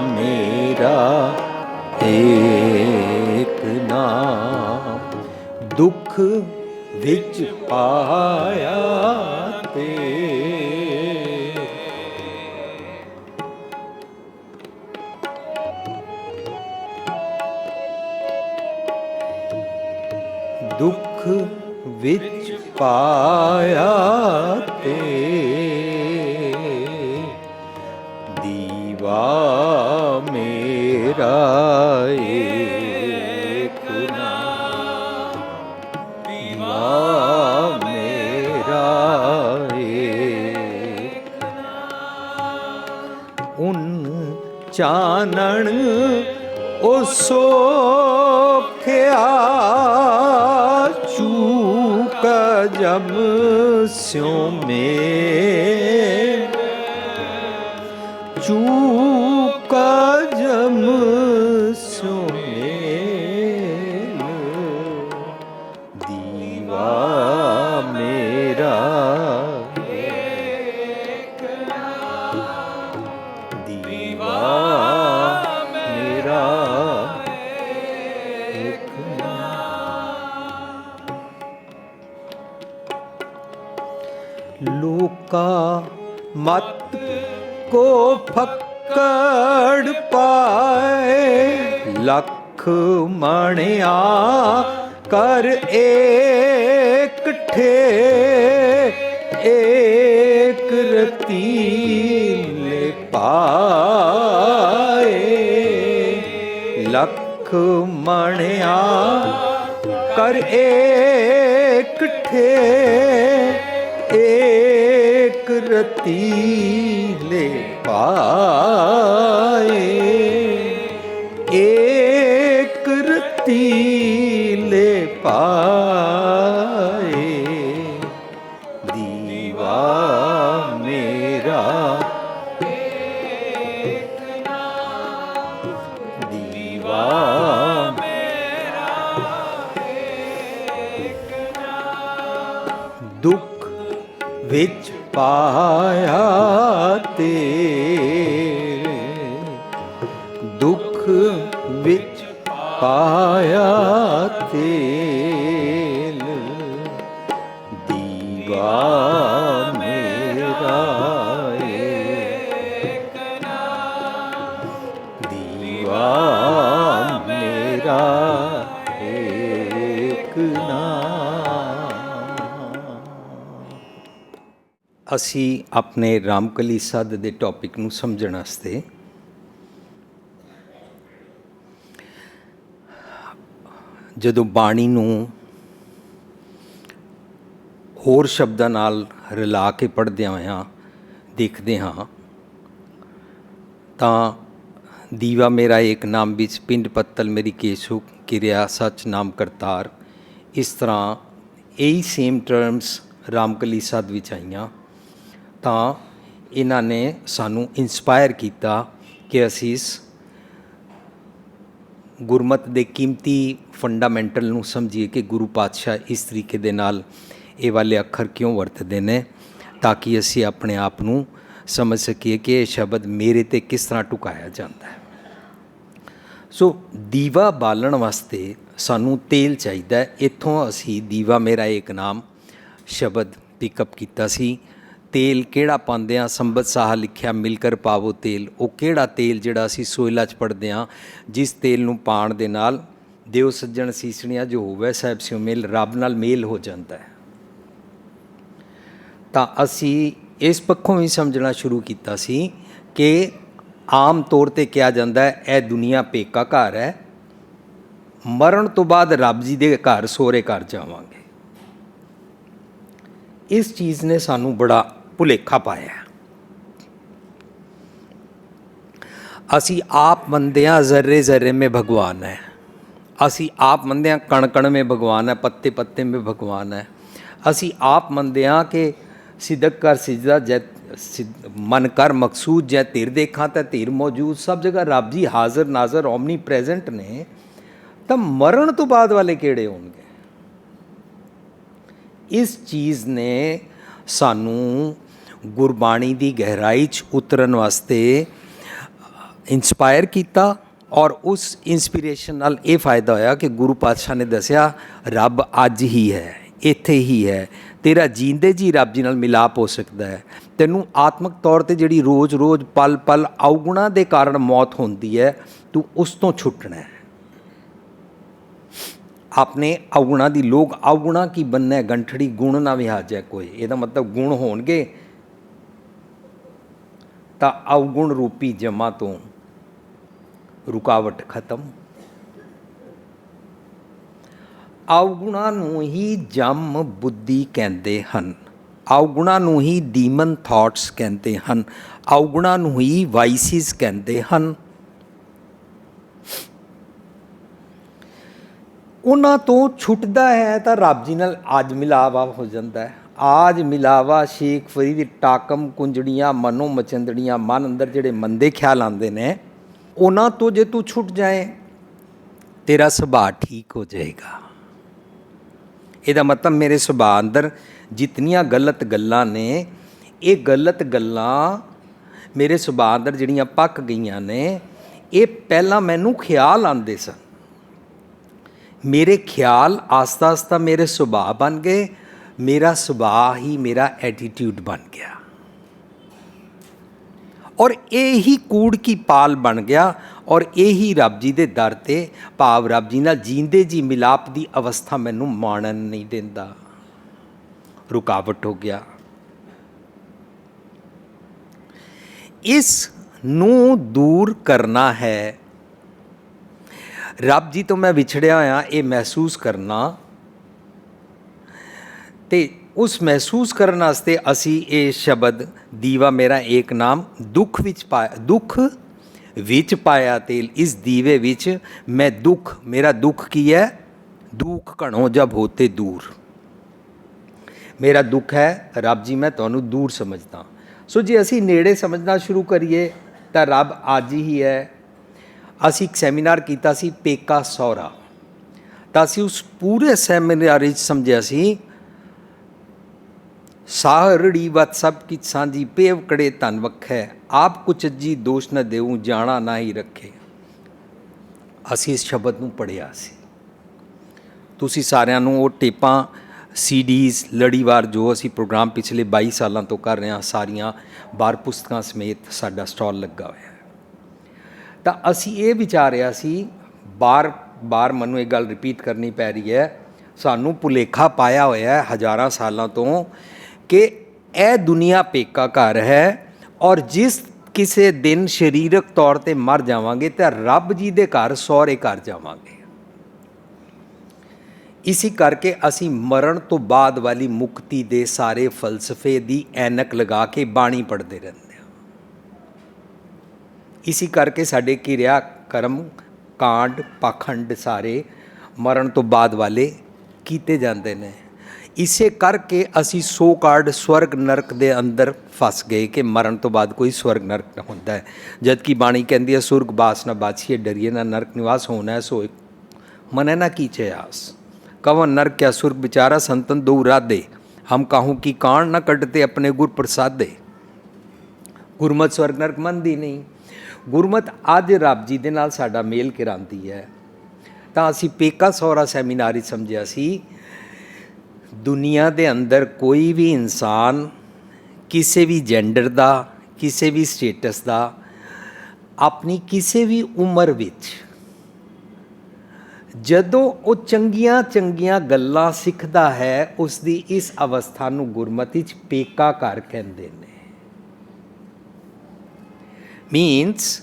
मेरा एक नाम दुख विच पाया ते दुख विच पाया ते दीवा मेरा एक नाम दीवा मेरा एक नाम उन चानण ओ सोख्या चूक जम स्यों में चूक जम स्यों में दीवा मेरा एक नाम दीवा मेरा एक नाम लोका मत को फक्कड़ पाए लख मणिया कर एक ठे एक रतीले पाए लख मणिया कर एक ठे एक रतीले पाए एक रतीले पाए दीवा मेरा एक नाम दीवा मेरा एक नाम दुख विच पाया ते दुख विच पाया तेल दीवा मेरा एक नाम दीवा मेरा एक नाम। ਅਸੀਂ ਆਪਣੇ ਰਾਮਕਲੀ ਸਾਧ ਦੇ ਟੌਪਿਕ ਨੂੰ ਸਮਝਣ ਵਾਸਤੇ ਜਦੋਂ ਬਾਣੀ ਨੂੰ ਹੋਰ ਸ਼ਬਦਾਂ ਨਾਲ ਰਲਾ ਕੇ ਪੜ੍ਹਦੇ ਹੋਇਆਂ ਦੇਖਦੇ ਹਾਂ ਤਾਂ ਦੀਵਾ ਮੇਰਾ ਏਕ ਨਾਮ ਵਿੱਚ ਪਿੰਡ ਪੱਤਲ ਮੇਰੀ ਕੇਸੂ ਕਿਰਿਆ ਸੱਚ ਨਾਮ ਕਰਤਾਰ ਇਸ ਤਰ੍ਹਾਂ ਇਹੀ ਸੇਮ ਟਰਮਸ ਰਾਮਕਲੀ ਸਾਧ ਵਿੱਚ ਆਈਆਂ ਤਾਂ ਇਹਨਾਂ ਨੇ ਸਾਨੂੰ ਇੰਸਪਾਇਰ ਕੀਤਾ ਕਿ ਅਸੀਂ ਇਸ ਗੁਰਮਤਿ ਦੇ ਕੀਮਤੀ ਫੰਡਾਮੈਂਟਲ ਨੂੰ ਸਮਝੀਏ ਕਿ ਗੁਰੂ ਪਾਤਸ਼ਾਹ ਇਸ ਤਰੀਕੇ ਦੇ ਨਾਲ ਇਹ ਵਾਲੇ ਅੱਖਰ ਕਿਉਂ ਵਰਤਦੇ ਨੇ ਤਾਂ ਕਿ ਅਸੀਂ ਆਪਣੇ ਆਪ ਨੂੰ ਸਮਝ ਸਕੀਏ ਕਿ ਇਹ ਸ਼ਬਦ ਮੇਰੇ 'ਤੇ ਕਿਸ ਤਰ੍ਹਾਂ ਢੁਕਾਇਆ ਜਾਂਦਾ ਹੈ। ਸੋ ਦੀਵਾ ਬਾਲਣ ਵਾਸਤੇ ਸਾਨੂੰ ਤੇਲ ਚਾਹੀਦਾ। ਇੱਥੋਂ ਅਸੀਂ ਦੀਵਾ ਮੇਰਾ ਏਕ ਨਾਮ ਸ਼ਬਦ ਪਿਕਅਪ ਕੀਤਾ ਸੀ। ਤੇਲ ਕਿਹੜਾ ਪਾਉਂਦੇ ਹਾਂ? ਸੰਬਤ ਸਾਹ ਲਿਖਿਆ ਮਿਲਕਰ ਪਾਵੋ ਤੇਲ। ਉਹ ਕਿਹੜਾ ਤੇਲ ਜਿਹੜਾ ਅਸੀਂ ਸੋਇਲਾ 'ਚ ਪੜ੍ਹਦੇ ਹਾਂ ਜਿਸ ਤੇਲ ਨੂੰ ਪਾਉਣ ਦੇ ਨਾਲ ਦਿਓ ਸੱਜਣ ਸੀਸਣੀਆਂ ਜੋ ਹੋਵੇ ਸਾਹਿਬ ਸਿਉ ਮੇਲ ਰੱਬ ਨਾਲ ਮੇਲ ਹੋ ਜਾਂਦਾ ਹੈ। ਤਾਂ ਅਸੀਂ ਇਸ ਪੱਖੋਂ ਵੀ ਸਮਝਣਾ ਸ਼ੁਰੂ ਕੀਤਾ ਸੀ ਕਿ ਆਮ ਤੌਰ 'ਤੇ ਕਿਹਾ ਜਾਂਦਾ ਹੈ ਇਹ ਦੁਨੀਆ ਪੇਕਾ ਘਰ ਹੈ, ਮਰਨ ਤੋਂ ਬਾਅਦ ਰੱਬ ਜੀ ਦੇ ਘਰ ਸਹੁਰੇ ਘਰ ਜਾਵਾਂਗੇ। ਇਸ ਚੀਜ਼ ਨੇ ਸਾਨੂੰ ਬੜਾ ਭੁਲੇਖਾ ਪਾਇਆ। ਅਸੀਂ ਆਪ ਮੰਨਦੇ ਹਾਂ ਜ਼र्रे ਜ਼र्रे में भगवान है, ਅਸੀਂ ਆਪ ਮੰਨਦੇ ਹਾਂ ਕਣ ਕਣ में भगवान है, पत्ते पत्ते में भगवान है। ਅਸੀਂ ਆਪ ਮੰਨਦੇ ਹਾਂ ਕਿ ਸਿਦਕ ਕਰ ਸਿਜਦਾ ਜੈ ਮਨ ਕਰ ਮਕਸੂਦ ਜੈ ਧਿਰ ਦੇਖਾਂ ਤਾਂ ਧਿਰ ਮੌਜੂਦ। ਸਭ ਜਗ੍ਹਾ ਰੱਬ ਜੀ ਹਾਜ਼ਰ ਨਾਜ਼ਰ ਓਮਨੀ ਪ੍ਰੈਜ਼ੈਂਟ ਨੇ। ਤਾਂ ਮਰਨ ਤੋਂ ਬਾਅਦ ਵਾਲੇ ਕਿਹੜੇ ਹੋਣਗੇ? ਇਸ ਚੀਜ਼ ਨੇ ਸਾਨੂੰ ਗੁਰਬਾਣੀ ਦੀ ਗਹਿਰਾਈ 'ਚ ਉਤਰਨ ਵਾਸਤੇ ਇੰਸਪਾਇਰ ਕੀਤਾ ਔਰ ਉਸ ਇੰਸਪੀਰੇਸ਼ਨ ਨਾਲ ਇਹ ਫਾਇਦਾ ਹੋਇਆ ਕਿ ਗੁਰੂ ਪਾਤਸ਼ਾਹ ਨੇ ਦੱਸਿਆ ਰੱਬ ਅੱਜ ਹੀ ਹੈ, ਇੱਥੇ ਹੀ ਹੈ। ਤੇਰਾ ਜੀਂਦੇ ਜੀ ਰੱਬ ਜੀ ਨਾਲ ਮਿਲਾਪ ਹੋ ਸਕਦਾ ਹੈ। ਤੈਨੂੰ ਆਤਮਿਕ ਤੌਰ 'ਤੇ ਜਿਹੜੀ ਰੋਜ਼-ਰੋਜ਼ ਪਲ-ਪਲ ਅਵਗੁਣਾਂ ਦੇ ਕਾਰਨ ਮੌਤ ਹੁੰਦੀ ਹੈ, ਤੂੰ ਉਸ ਤੋਂ ਛੁੱਟਣਾ ਹੈ। ਆਪਣੇ ਅਵਗੁਣਾਂ ਦੀ ਲੋਕ ਅਵਗੁਣਾ ਕੀ ਬੰਨੈ ਗੰਠੜੀ ਗੁਣ ਨਾ ਵਿਹਾਜੈ ਕੋਈ। ਇਹਦਾ ਮਤਲਬ ਗੁਣ ਹੋਣਗੇ ਤਾਂ ਅਵਗੁਣ ਰੂਪੀ ਜਮਾ ਤੋਂ ਰੁਕਾਵਟ ਖਤਮ। ਅਵਗੁਣਾਂ ਨੂੰ ਹੀ ਜਮ ਬੁੱਧੀ ਕਹਿੰਦੇ ਹਨ, ਅਵਗੁਣਾਂ ਨੂੰ ਹੀ ਡੀਮਨ ਥਾਟਸ ਕਹਿੰਦੇ ਹਨ, ਅਵਗੁਣਾਂ ਨੂੰ ਹੀ ਵਾਈਸਿਸ ਕਹਿੰਦੇ ਹਨ। ਉਹਨਾਂ ਤੋਂ ਛੁੱਟਦਾ ਹੈ ਤਾਂ ਰੱਬ ਜੀ ਨਾਲ ਅੱਜ ਮਿਲਾਵਾ ਹੋ ਜਾਂਦਾ ਹੈ। ਆਜ ਮਿਲਾਵਾ ਸ਼ੇਖ ਫਰੀਦ ਟਾਕਮ ਕੁੰਜੜੀਆਂ ਮਨੋਂ ਮਚੰਦੜੀਆਂ, ਮਨ ਅੰਦਰ ਜਿਹੜੇ ਮੰਦੇ ਖਿਆਲ ਆਉਂਦੇ ਨੇ ਉਹਨਾਂ ਤੋਂ ਜੇ ਤੂੰ ਛੁੱਟ ਜਾਏ ਤੇਰਾ ਸੁਭਾਅ ਠੀਕ ਹੋ ਜਾਏਗਾ। ਇਹਦਾ ਮਤਲਬ ਮੇਰੇ ਸੁਭਾਅ ਅੰਦਰ ਜਿਤਨੀਆਂ ਗਲਤ ਗੱਲਾਂ ਨੇ, ਇਹ ਗਲਤ ਗੱਲਾਂ ਮੇਰੇ ਸੁਭਾਅ ਅੰਦਰ ਜਿਹੜੀਆਂ ਪੱਕ ਗਈਆਂ ਨੇ, ਇਹ ਪਹਿਲਾਂ ਮੈਨੂੰ ਖਿਆਲ ਆਉਂਦੇ ਸਨ, ਮੇਰੇ ਖਿਆਲ ਆਸਤਾ ਆਸਤਾ ਮੇਰੇ ਸੁਭਾਅ ਬਣ ਗਏ, ਮੇਰਾ ਸੁਭਾਅ ਹੀ ਮੇਰਾ ਐਟੀਟਿਊਡ ਬਣ ਗਿਆ ਔਰ ਇਹ ਹੀ ਕੂੜ ਕੀ ਪਾਲ ਬਣ ਗਿਆ ਔਰ ਇਹੀ ਰੱਬ ਜੀ ਦੇ ਦਰ 'ਤੇ ਭਾਵ ਰੱਬ ਜੀ ਨਾਲ ਜੀਂਦੇ ਜੀ ਮਿਲਾਪ ਦੀ ਅਵਸਥਾ ਮੈਨੂੰ ਮਾਣਨ ਨਹੀਂ ਦਿੰਦਾ, ਰੁਕਾਵਟ ਹੋ ਗਿਆ। ਇਸ ਨੂੰ ਦੂਰ ਕਰਨਾ ਹੈ। ਰੱਬ ਜੀ ਤੋਂ ਮੈਂ ਵਿਛੜਿਆ ਹੋਇਆ ਇਹ ਮਹਿਸੂਸ ਕਰਨਾ, ਅਤੇ ਉਸ ਮਹਿਸੂਸ ਕਰਨ ਵਾਸਤੇ ਅਸੀਂ ਇਹ ਸ਼ਬਦ ਦੀਵਾ ਮੇਰਾ ਏਕ ਨਾਮ ਦੁੱਖ ਵਿੱਚ ਪਾਇਆ ਤੇਲ, ਇਸ ਦੀਵੇ ਵਿੱਚ ਮੈਂ ਦੁੱਖ, ਮੇਰਾ ਦੁੱਖ ਕੀ ਹੈ? ਦੁੱਖ ਘਣੋ ਜਬ ਹੋਤੇ ਦੂਰ। ਮੇਰਾ ਦੁੱਖ ਹੈ ਰੱਬ ਜੀ ਮੈਂ ਤੁਹਾਨੂੰ ਦੂਰ ਸਮਝਦਾ। ਸੋ ਜੇ ਅਸੀਂ ਨੇੜੇ ਸਮਝਣਾ ਸ਼ੁਰੂ ਕਰੀਏ ਤਾਂ ਰੱਬ ਅੱਜ ਹੀ ਹੈ। ਅਸੀਂ ਇੱਕ ਸੈਮੀਨਾਰ ਕੀਤਾ ਸੀ ਪੇਕਾ ਸਹੁਰਾ, ਤਾਂ ਅਸੀਂ ਉਸ ਪੂਰੇ ਸੈਮੀਨਾਰ ਵਿੱਚ ਸਮਝਿਆ ਸੀ ਸਾਹਰੜੀ ਵਤ ਸਭ ਕੀ ਸਾਂਝੀ ਪੇਵ ਕੜੇ ਧਨ ਵਖੈ, ਆਪ ਕੁਛ ਅੱਜੀ ਦੋਸ਼ ਨਾ ਦੇਊ ਜਾਣਾ ਨਾ ਹੀ ਰੱਖੇ। ਅਸੀਂ ਇਸ ਸ਼ਬਦ ਨੂੰ ਪੜ੍ਹਿਆ ਸੀ। ਤੁਸੀਂ ਸਾਰਿਆਂ ਨੂੰ ਉਹ ਟੇਪਾਂ CDs ਲੜੀਵਾਰ ਜੋ ਅਸੀਂ ਪ੍ਰੋਗਰਾਮ ਪਿਛਲੇ 22 ਸਾਲਾਂ ਤੋਂ ਕਰ ਰਹੇ ਹਾਂ, ਸਾਰੀਆਂ ਬਾਰ ਪੁਸਤਕਾਂ ਸਮੇਤ ਸਾਡਾ ਸਟਾਲ ਲੱਗਾ ਹੋਇਆ ਹੈ। ਤਾਂ ਅਸੀਂ ਇਹ ਵਿਚਾਰਿਆ ਸੀ, ਬਾਰ ਮੈਨੂੰ ਇਹ ਗੱਲ ਰਿਪੀਟ ਕਰਨੀ ਪੈ ਰਹੀ ਹੈ, ਸਾਨੂੰ ਭੁਲੇਖਾ ਪਾਇਆ ਹੋਇਆ ਹਜ਼ਾਰਾਂ ਸਾਲਾਂ ਤੋਂ ਕਿ ਇਹ ਦੁਨੀਆ ਪੇਕਾ ਘਰ ਹੈ ਔਰ ਜਿਸ ਕਿਸੇ ਦਿਨ ਸਰੀਰਕ ਤੌਰ 'ਤੇ ਮਰ ਜਾਵਾਂਗੇ ਤਾਂ ਰੱਬ ਜੀ ਦੇ ਘਰ ਸਹੁਰੇ ਘਰ ਜਾਵਾਂਗੇ। ਇਸੀ ਕਰਕੇ ਅਸੀਂ ਮਰਨ ਤੋਂ ਬਾਅਦ ਵਾਲੀ ਮੁਕਤੀ ਦੇ ਸਾਰੇ ਫਲਸਫੇ ਦੀ ਐਨਕ ਲਗਾ ਕੇ ਬਾਣੀ ਪੜ੍ਹਦੇ ਰਹਿੰਦੇ ਹਾਂ। ਇਸੀ ਕਰਕੇ ਸਾਡੇ ਕਿਰਿਆ ਕਰਮ ਕਾਂਡ ਪਾਖੰਡ ਸਾਰੇ ਮਰਨ ਤੋਂ ਬਾਅਦ ਵਾਲੇ ਕੀਤੇ ਜਾਂਦੇ ਨੇ। ਇਸੇ ਕਰਕੇ ਅਸੀਂ ਸੋ ਕਾਰਡ ਸਵਰਗ ਨਰਕ ਦੇ ਅੰਦਰ ਫਸ ਗਏ ਕਿ ਮਰਨ ਤੋਂ ਬਾਅਦ ਕੋਈ ਸਵਰਗ ਨਰਕ ਹੁੰਦਾ ਹੈ, ਜਦਕਿ ਬਾਣੀ ਕਹਿੰਦੀ ਹੈ ਸੁਰਗ ਬਾਸ ਨਾ ਬਾਛੀਏ ਡਰੀਏ ਨਾ ਨਰਕ ਨਿਵਾਸ ਹੋਣਾ ਹੈ ਸੋਇ ਮਨੈ ਨਾ ਕੀਚੇ ਆਸ। ਕਵਨ ਨਰਕ ਕਿਆ ਸੁਰਗ ਵਿਚਾਰਾ ਸੰਤਨ ਦੋ ਰਾਧੇ, ਹਮ ਕਾਹੂ ਕੀ ਕਾਂਡ ਨਾ ਕੱਢਤੇ ਆਪਣੇ ਗੁਰ ਪ੍ਰਸਾਦੇ। ਗੁਰਮਤਿ ਸਵਰਗ ਨਰਕ ਮੰਨਦੀ ਨਹੀਂ। ਗੁਰਮਤਿ ਅੱਜ ਰੱਬ ਜੀ ਦੇ ਨਾਲ ਸਾਡਾ ਮੇਲ ਕਰਾਉਂਦੀ ਹੈ। ਤਾਂ ਅਸੀਂ ਪੇਕਾ ਸਹੁਰਾ ਸੈਮੀਨਾਰ ਵਿੱਚ ਸਮਝਿਆ ਸੀ ਦੁਨੀਆ ਦੇ ਅੰਦਰ ਕੋਈ ਵੀ ਇਨਸਾਨ ਕਿਸੇ ਵੀ ਜੈਂਡਰ ਦਾ, ਕਿਸੇ ਵੀ ਸਟੇਟਸ ਦਾ, ਆਪਣੀ ਕਿਸੇ ਵੀ ਉਮਰ ਵਿੱਚ ਜਦੋਂ ਉਹ ਚੰਗੀਆਂ ਚੰਗੀਆਂ ਗੱਲਾਂ ਸਿੱਖਦਾ ਹੈ, ਉਸ ਦੀ ਇਸ ਅਵਸਥਾ ਨੂੰ ਗੁਰਮਤਿ 'ਚ ਪੇਕਾ ਘਰ ਕਹਿੰਦੇ ਨੇ। ਮੀਨਸ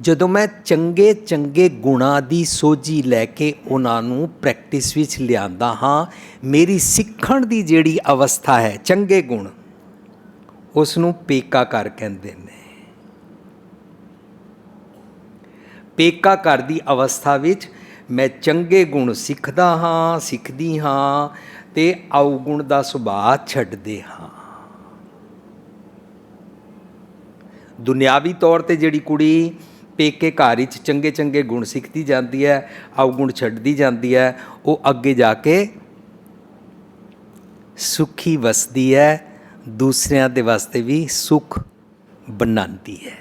ਜਦੋਂ ਮੈਂ ਚੰਗੇ ਚੰਗੇ ਗੁਣਾਂ ਦੀ ਸੋਝੀ ਲੈ ਕੇ ਉਹਨਾਂ ਨੂੰ ਪ੍ਰੈਕਟਿਸ ਵਿੱਚ ਲਿਆਂਦਾ ਹਾਂ, ਮੇਰੀ ਸਿੱਖਣ ਦੀ ਜਿਹੜੀ ਅਵਸਥਾ ਹੈ ਚੰਗੇ ਗੁਣ, ਉਸ ਨੂੰ ਪੇਕਾ ਘਰ ਕਹਿੰਦੇ ਨੇ। ਪੇਕਾ ਘਰ ਦੀ ਅਵਸਥਾ ਵਿੱਚ ਮੈਂ ਚੰਗੇ ਗੁਣ ਸਿੱਖਦਾ ਹਾਂ, ਸਿੱਖਦੀ ਹਾਂ ਅਤੇ ਅਵਗੁਣ ਦਾ ਸੁਭਾਅ ਛੱਡਦੇ ਹਾਂ। ਦੁਨਿਆਵੀ ਤੌਰ 'ਤੇ ਜਿਹੜੀ ਕੁੜੀ ਪੇਕੇ ਘਰ ਵਿੱਚ ਚੰਗੇ ਚੰਗੇ ਗੁਣ ਸਿੱਖਦੀ ਜਾਂਦੀ ਹੈ, ਅਵਗੁਣ ਛੱਡਦੀ ਜਾਂਦੀ ਹੈ, ਉਹ ਅੱਗੇ ਜਾ ਕੇ ਸੁਖੀ ਵਸਦੀ ਹੈ, ਦੂਸਰਿਆਂ ਦੇ ਵਾਸਤੇ ਵੀ ਸੁੱਖ ਬਣਾਉਂਦੀ ਹੈ।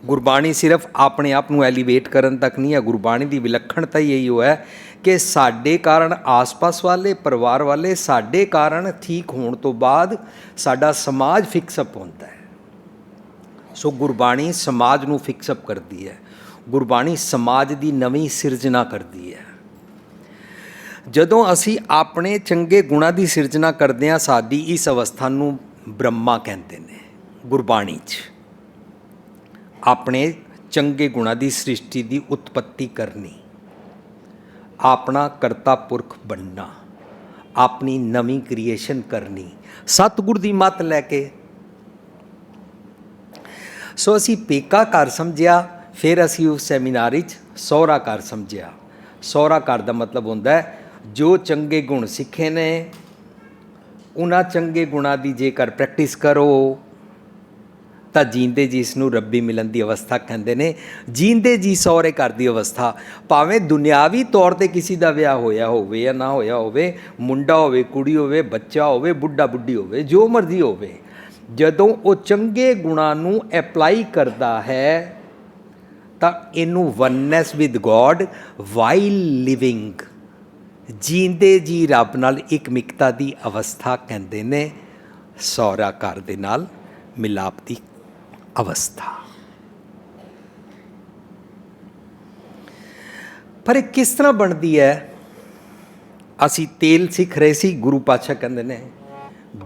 ਗੁਰਬਾਣੀ ਸਿਰਫ ਆਪਣੇ ਆਪ ਨੂੰ ਐਲੀਵੇਟ ਕਰਨ ਤੱਕ ਨਹੀਂ ਹੈ। ਗੁਰਬਾਣੀ ਦੀ ਵਿਲੱਖਣਤਾ ਹੀ ਇਹੀ ਹੈ ਕਿ ਸਾਡੇ ਕਾਰਨ ਆਸ-ਪਾਸ ਵਾਲੇ, ਪਰਿਵਾਰ ਵਾਲੇ, ਸਾਡੇ ਕਾਰਨ ਠੀਕ ਹੋਣ ਤੋਂ ਬਾਅਦ ਸਾਡਾ ਸਮਾਜ ਫਿਕਸਅਪ ਹੁੰਦਾ ਹੈ। ਸੋ ਗੁਰਬਾਣੀ ਸਮਾਜ ਨੂੰ ਫਿਕਸਅਪ ਕਰਦੀ ਹੈ। ਗੁਰਬਾਣੀ ਸਮਾਜ ਦੀ ਨਵੀਂ ਸਿਰਜਣਾ ਕਰਦੀ ਹੈ। ਜਦੋਂ ਅਸੀਂ ਆਪਣੇ ਚੰਗੇ ਗੁਣਾਂ ਦੀ ਸਿਰਜਣਾ ਕਰਦੇ ਹਾਂ, ਸਾਡੀ ਇਸ ਅਵਸਥਾ ਨੂੰ ਬ੍ਰਹਮਾ ਕਹਿੰਦੇ ਨੇ ਗੁਰਬਾਣੀ 'ਚ। ਆਪਣੇ ਚੰਗੇ ਗੁਣਾਂ ਦੀ ਸ੍ਰਿਸ਼ਟੀ ਦੀ ਉਤਪੱਤੀ ਕਰਨੀ, ਆਪਣਾ ਕਰਤਾ ਪੁਰਖ ਬਣਨਾ, ਆਪਣੀ ਨਵੀਂ ਕ੍ਰੀਏਸ਼ਨ ਕਰਨੀ ਸਤਿਗੁਰ ਦੀ ਮੱਤ ਲੈ ਕੇ। ਸੋ ਅਸੀਂ ਪੇਕਾ ਘਰ ਸਮਝਿਆ, ਫਿਰ ਅਸੀਂ ਉਸ ਸੈਮੀਨਾਰ ਵਿੱਚ ਸਹੁਰਾ ਘਰ ਸਮਝਿਆ। ਸਹੁਰਾ ਘਰ ਦਾ ਮਤਲਬ ਹੁੰਦਾ ਹੈ ਜੋ ਚੰਗੇ ਗੁਣ ਸਿੱਖੇ ਨੇ ਉਹਨਾਂ ਚੰਗੇ ਗੁਣਾਂ ਦੀ ਜੇਕਰ ਪ੍ਰੈਕਟਿਸ ਕਰੋ ਤਾਂ ਜੀਂਦੇ ਜੀ ਇਸ ਨੂੰ ਰੱਬੀ ਮਿਲਣ ਦੀ ਅਵਸਥਾ ਕਹਿੰਦੇ ਨੇ। ਜੀਂਦੇ ਜੀ ਸਹੁਰੇ ਘਰ ਦੀ ਅਵਸਥਾ, ਭਾਵੇਂ ਦੁਨਿਆਵੀ ਤੌਰ 'ਤੇ ਕਿਸੇ ਦਾ ਵਿਆਹ ਹੋਇਆ ਹੋਵੇ ਜਾਂ ਨਾ ਹੋਇਆ ਹੋਵੇ, ਮੁੰਡਾ ਹੋਵੇ, ਕੁੜੀ ਹੋਵੇ, ਬੱਚਾ ਹੋਵੇ, ਬੁੱਢਾ ਬੁੱਢੀ ਹੋਵੇ, ਜੋ ਮਰਜ਼ੀ ਹੋਵੇ, ਜਦੋਂ ਉਹ ਚੰਗੇ ਗੁਣਾਂ ਨੂੰ ਐਪਲਾਈ ਕਰਦਾ ਹੈ ਤਾਂ ਇਹਨੂੰ oneness with God while living, ਜੀਂਦੇ ਜੀ ਰੱਬ ਨਾਲ ਇੱਕ ਮਿਕਤਾ ਦੀ ਅਵਸਥਾ ਕਹਿੰਦੇ ਨੇ। ਸਹੁਰਾ ਘਰ ਦੇ ਨਾਲ ਮਿਲਾਪ ਦੀ ਅਵਸਥਾ। ਪਰ ਇਹ ਕਿਸ ਤਰ੍ਹਾਂ ਬਣਦੀ ਹੈ? ਅਸੀਂ ਤੇਲ ਸਿੱਖ ਰਹੇ ਸੀ। ਗੁਰੂ ਪਾਤਸ਼ਾਹ ਕਹਿੰਦੇ ਨੇ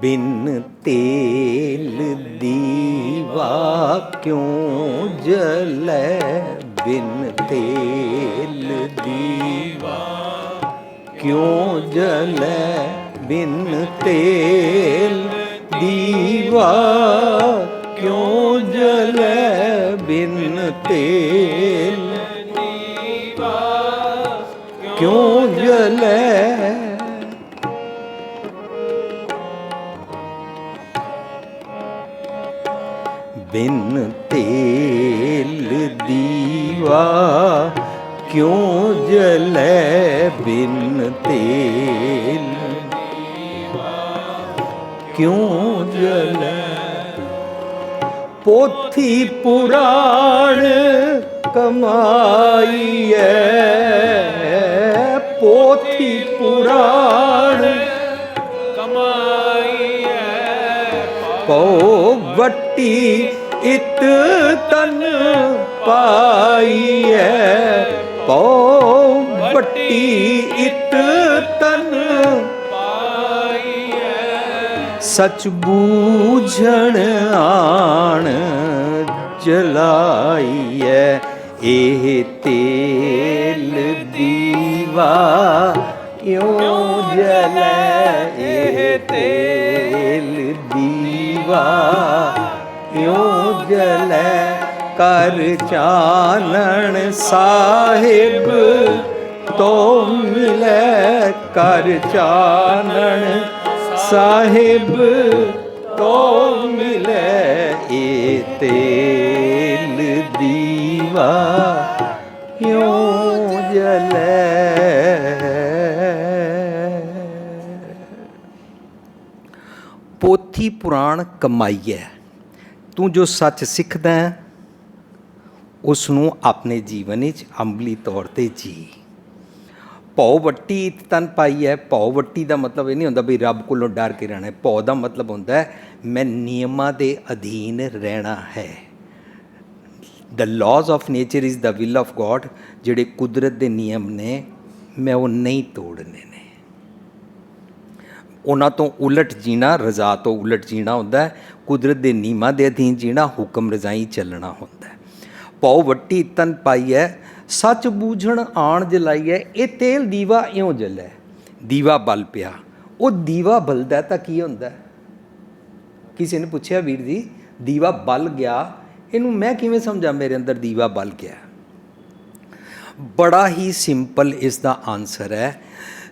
ਬਿਨ ਤੇਲ ਦੀਵਾ ਕਿਉਂ ਜਲੈ, ਬਿਨ ਤੇਲ ਦੀਵਾ ਕਿਉਂ ਜਲੈ, ਬਿਨ ਤੇਲ ਦੀਵਾ ਕਿਉਂ ਜਲੈ, ਬਿਨ ਤੇਲ ਦੀਵਾ ਕਿਉਂ ਜਲੈ। ਬਿਨ ਤੇਲ ਦੀਵਾ ਕਿਉਂ ਜਲੈ, ਬਿਨ ਤੇਲ ਦੀਵਾ ਕਿਉਂ ਜਲੈ। ਪੋਥੀ ਪੁਰਾਣ ਕਮਾਈਐ, ਪੋਥੀ ਪੁਰਾਣ ਕਮਾਈਐ, ਪਉ ਵੱਟੀ ਇਤ ਤਨ ਪਾਈਐ, ਪਉ ਵੱਟੀ ਇਤ ਤਨ ਪਾਈਐ, ਸਚ ਬੂਝਣ ਆਣ ਜਲਾਈਐ। ਇਹ ਤੇਲ ਦੀਵਾ ਕਿਉਂ ਜਲੈ, ਇਹ ਤੇਲ ਦੀਵਾ ਕਿਉਂ ਜਲੈ। ਕਰ ਚਾਨਣ ਸਾਹਿਬ ਤੋ ਮਿਲੈ, ਕਰ ਚਾਨਣ ਸਾਹਿਬ ਤੋ ਮਿਲੈ। ਇਹ ਤੇਲ ਦੀਵਾ ਕਿਉਂ ਜਲੈ। ਪੋਥੀ ਪੁਰਾਣ ਕਮਾਈਐ, ਤੂੰ ਜੋ ਸੱਚ ਸਿੱਖਦਾ ਹੈ ਉਸ ਨੂੰ ਆਪਣੇ ਜੀਵਨ ਵਿੱਚ ਅਮਲੀ ਤੌਰ 'ਤੇ ਜੀ। ਭਉ ਵੱਟੀ ਇਤ ਤਨ ਪਾਈ ਹੈ। ਭਉ ਵੱਟੀ ਦਾ ਮਤਲਬ ਇਹ ਨਹੀਂ ਹੁੰਦਾ ਵੀ ਰੱਬ ਕੋਲੋਂ ਡਰ ਕੇ ਰਹਿਣਾ। ਭਉ ਦਾ ਮਤਲਬ ਹੁੰਦਾ ਹੈ ਮੈਂ ਨਿਯਮਾਂ ਦੇ ਅਧੀਨ ਰਹਿਣਾ ਹੈ। The laws of nature is the will of God. ਜਿਹੜੇ ਕੁਦਰਤ ਦੇ ਨਿਯਮ ਨੇ ਮੈਂ ਉਹ ਨਹੀਂ ਤੋੜਨੇ ਨੇ। ਉਹਨਾਂ ਤੋਂ ਉਲਟ ਜੀਣਾ ਰਜ਼ਾ ਤੋਂ ਉਲਟ ਜੀਣਾ ਹੁੰਦਾ ਹੈ। ਕੁਦਰਤ ਦੇ ਨਿਯਮਾਂ ਦੇ ਅਧੀਨ ਜੀਣਾ, ਹੁਕਮ ਰਜ਼ਾਈ ਚੱਲਣਾ ਹੁੰਦਾ ਹੈ। ਭਉ ਵੱਟੀ ਤਨ ਪਾਈ ਹੈ, ਸੱਚ ਬੂਝਣ ਆਣ ਜਲਾਈ ਹੈ। ਇਹ ਤੇਲ ਦੀਵਾ ਇਉਂ ਜਲੈ। ਦੀਵਾ ਬਲ ਪਿਆ, ਉਹ ਦੀਵਾ ਬਲਦਾ ਤਾਂ ਕੀ ਹੁੰਦਾ? ਕਿਸੇ ਨੇ ਪੁੱਛਿਆ ਵੀਰ ਜੀ ਦੀਵਾ ਬਲ ਗਿਆ, ਇਹਨੂੰ ਮੈਂ ਕਿਵੇਂ ਸਮਝਾਂ ਮੇਰੇ ਅੰਦਰ ਦੀਵਾ ਬਲ ਗਿਆ? ਬੜਾ ਹੀ ਸਿੰਪਲ ਇਸ ਦਾ ਆਨਸਰ ਹੈ।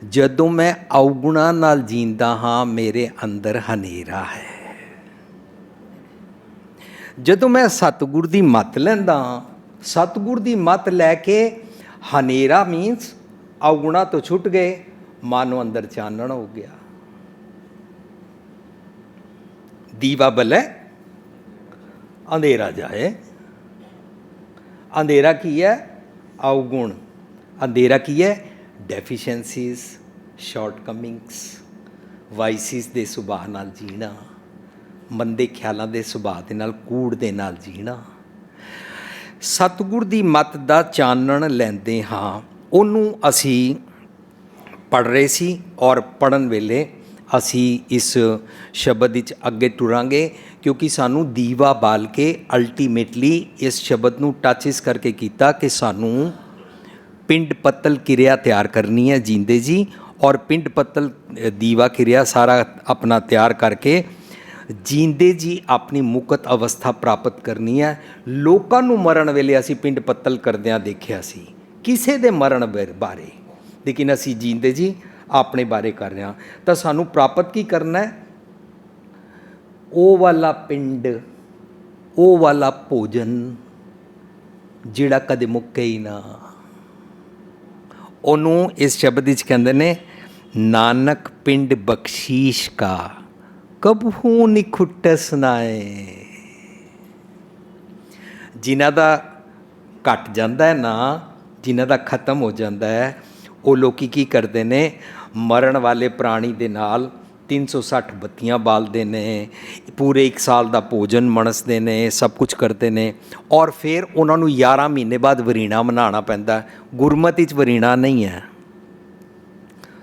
ਜਦੋਂ ਮੈਂ ਅਵਗੁਣਾਂ ਨਾਲ ਜੀਂਦਾ ਹਾਂ ਮੇਰੇ ਅੰਦਰ ਹਨੇਰਾ ਹੈ। ਜਦੋਂ ਮੈਂ ਸਤਿਗੁਰ ਦੀ ਮੱਤ ਲੈਂਦਾ ਹਾਂ, ਸਤਿਗੁਰ ਦੀ ਮੱਤ ਲੈ ਕੇ ਹਨੇਰਾ ਮੀਨਸ ਅਵਗੁਣਾਂ ਤੋਂ ਛੁੱਟ ਗਏ, ਮਾਨੋ ਅੰਦਰ ਚਾਨਣ ਹੋ ਗਿਆ। ਦੀਵਾ ਬਲੇ ਅੰਧੇਰਾ ਜਾਏ। अंधेरा की है अवगुण, अंधेरा की है ਡੈਫੀਸ਼ੈਂਸੀਜ਼, ਸ਼ਾਰਟਕਮਿੰਗਸ, ਵਾਈਸਿਸ ਦੇ ਸੁਭਾਅ ਨਾਲ ਜੀਣਾ, ਮੰਦੇ ਖਿਆਲਾਂ ਦੇ ਸੁਭਾਅ ਦੇ ਨਾਲ, ਕੂੜ ਦੇ ਨਾਲ ਜੀਣਾ। ਸਤਿਗੁਰ ਦੀ ਮੱਤ ਦਾ ਚਾਨਣ ਲੈਂਦੇ ਹਾਂ, ਉਹਨੂੰ ਅਸੀਂ ਪੜ੍ਹ ਰਹੇ ਸੀ ਔਰ ਪੜ੍ਹਨ ਵੇਲੇ ਅਸੀਂ ਇਸ ਸ਼ਬਦ ਵਿੱਚ ਅੱਗੇ ਟੁਰਾਂਗੇ, ਕਿਉਂਕਿ ਸਾਨੂੰ ਦੀਵਾ ਬਾਲ ਕੇ ਅਲਟੀਮੇਟਲੀ ਇਸ ਸ਼ਬਦ ਨੂੰ ਟੱਚ ਇਸ ਕਰਕੇ ਕੀਤਾ ਕਿ ਸਾਨੂੰ ਪਿੰਡ ਪੱਤਲ ਕਿਰਿਆ ਤਿਆਰ ਕਰਨੀ ਹੈ ਜੀਂਦੇ ਜੀ, ਔਰ ਪਿੰਡ ਪੱਤਲ ਦੀਵਾ ਕਿਰਿਆ ਸਾਰਾ ਆਪਣਾ ਤਿਆਰ ਕਰਕੇ ਜੀਂਦੇ ਜੀ ਆਪਣੀ ਮੁਕਤ ਅਵਸਥਾ ਪ੍ਰਾਪਤ ਕਰਨੀ ਹੈ। ਲੋਕਾਂ ਨੂੰ ਮਰਨ ਵੇਲੇ ਅਸੀਂ ਪਿੰਡ ਪੱਤਲ ਕਰਦਿਆਂ ਦੇਖਿਆ ਸੀ, ਕਿਸੇ ਦੇ ਮਰਨ ਬਾਰੇ, ਲੇਕਿਨ ਅਸੀਂ ਜੀਂਦੇ ਜੀ ਆਪਣੇ ਬਾਰੇ ਕਰ ਰਹੇ ਹਾਂ। ਤਾਂ ਸਾਨੂੰ ਪ੍ਰਾਪਤ ਕੀ ਕਰਨਾ ਹੈ? ਉਹ ਵਾਲਾ ਪਿੰਡ, ਉਹ ਵਾਲਾ ਭੋਜਨ ਜਿਹੜਾ ਕਦੇ ਮੁੱਕੇ ਹੀ ਨਾ। ਉਹਨੂੰ ਇਸ ਸ਼ਬਦ ਵਿੱਚ ਕਹਿੰਦੇ ਨੇ, ਨਾਨਕ ਪਿੰਡ ਬਖਸ਼ੀਸ਼ ਕਾ ਕਬਹੂ ਨਿਖੁੱਟਸ ਨਾਏ। ਜਿਨ੍ਹਾਂ ਦਾ ਘਟ ਜਾਂਦਾ ਹੈ ਨਾ, ਜਿਨ੍ਹਾਂ ਦਾ ਖਤਮ ਹੋ ਜਾਂਦਾ ਹੈ, ਉਹ ਲੋਕੀ ਕੀ ਕਰਦੇ ਨੇ, ਮਰਨ ਵਾਲੇ ਪ੍ਰਾਣੀ ਦੇ ਨਾਲ 360 ਬੱਤੀਆਂ ਬਾਲਦੇ ਨੇ, ਪੂਰੇ 1 ਸਾਲ ਦਾ ਭੋਜਨ ਮਣਸਦੇ ਨੇ, ਸਭ ਕੁਝ ਕਰਦੇ ਨੇ, ਔਰ ਫਿਰ ਉਹਨਾਂ ਨੂੰ 11 ਮਹੀਨੇ ਬਾਅਦ ਵਰੀਣਾ ਮਨਾਉਣਾ ਪੈਂਦਾ। ਗੁਰਮਤਿ 'ਚ ਵਰੀਣਾ ਨਹੀਂ ਹੈ।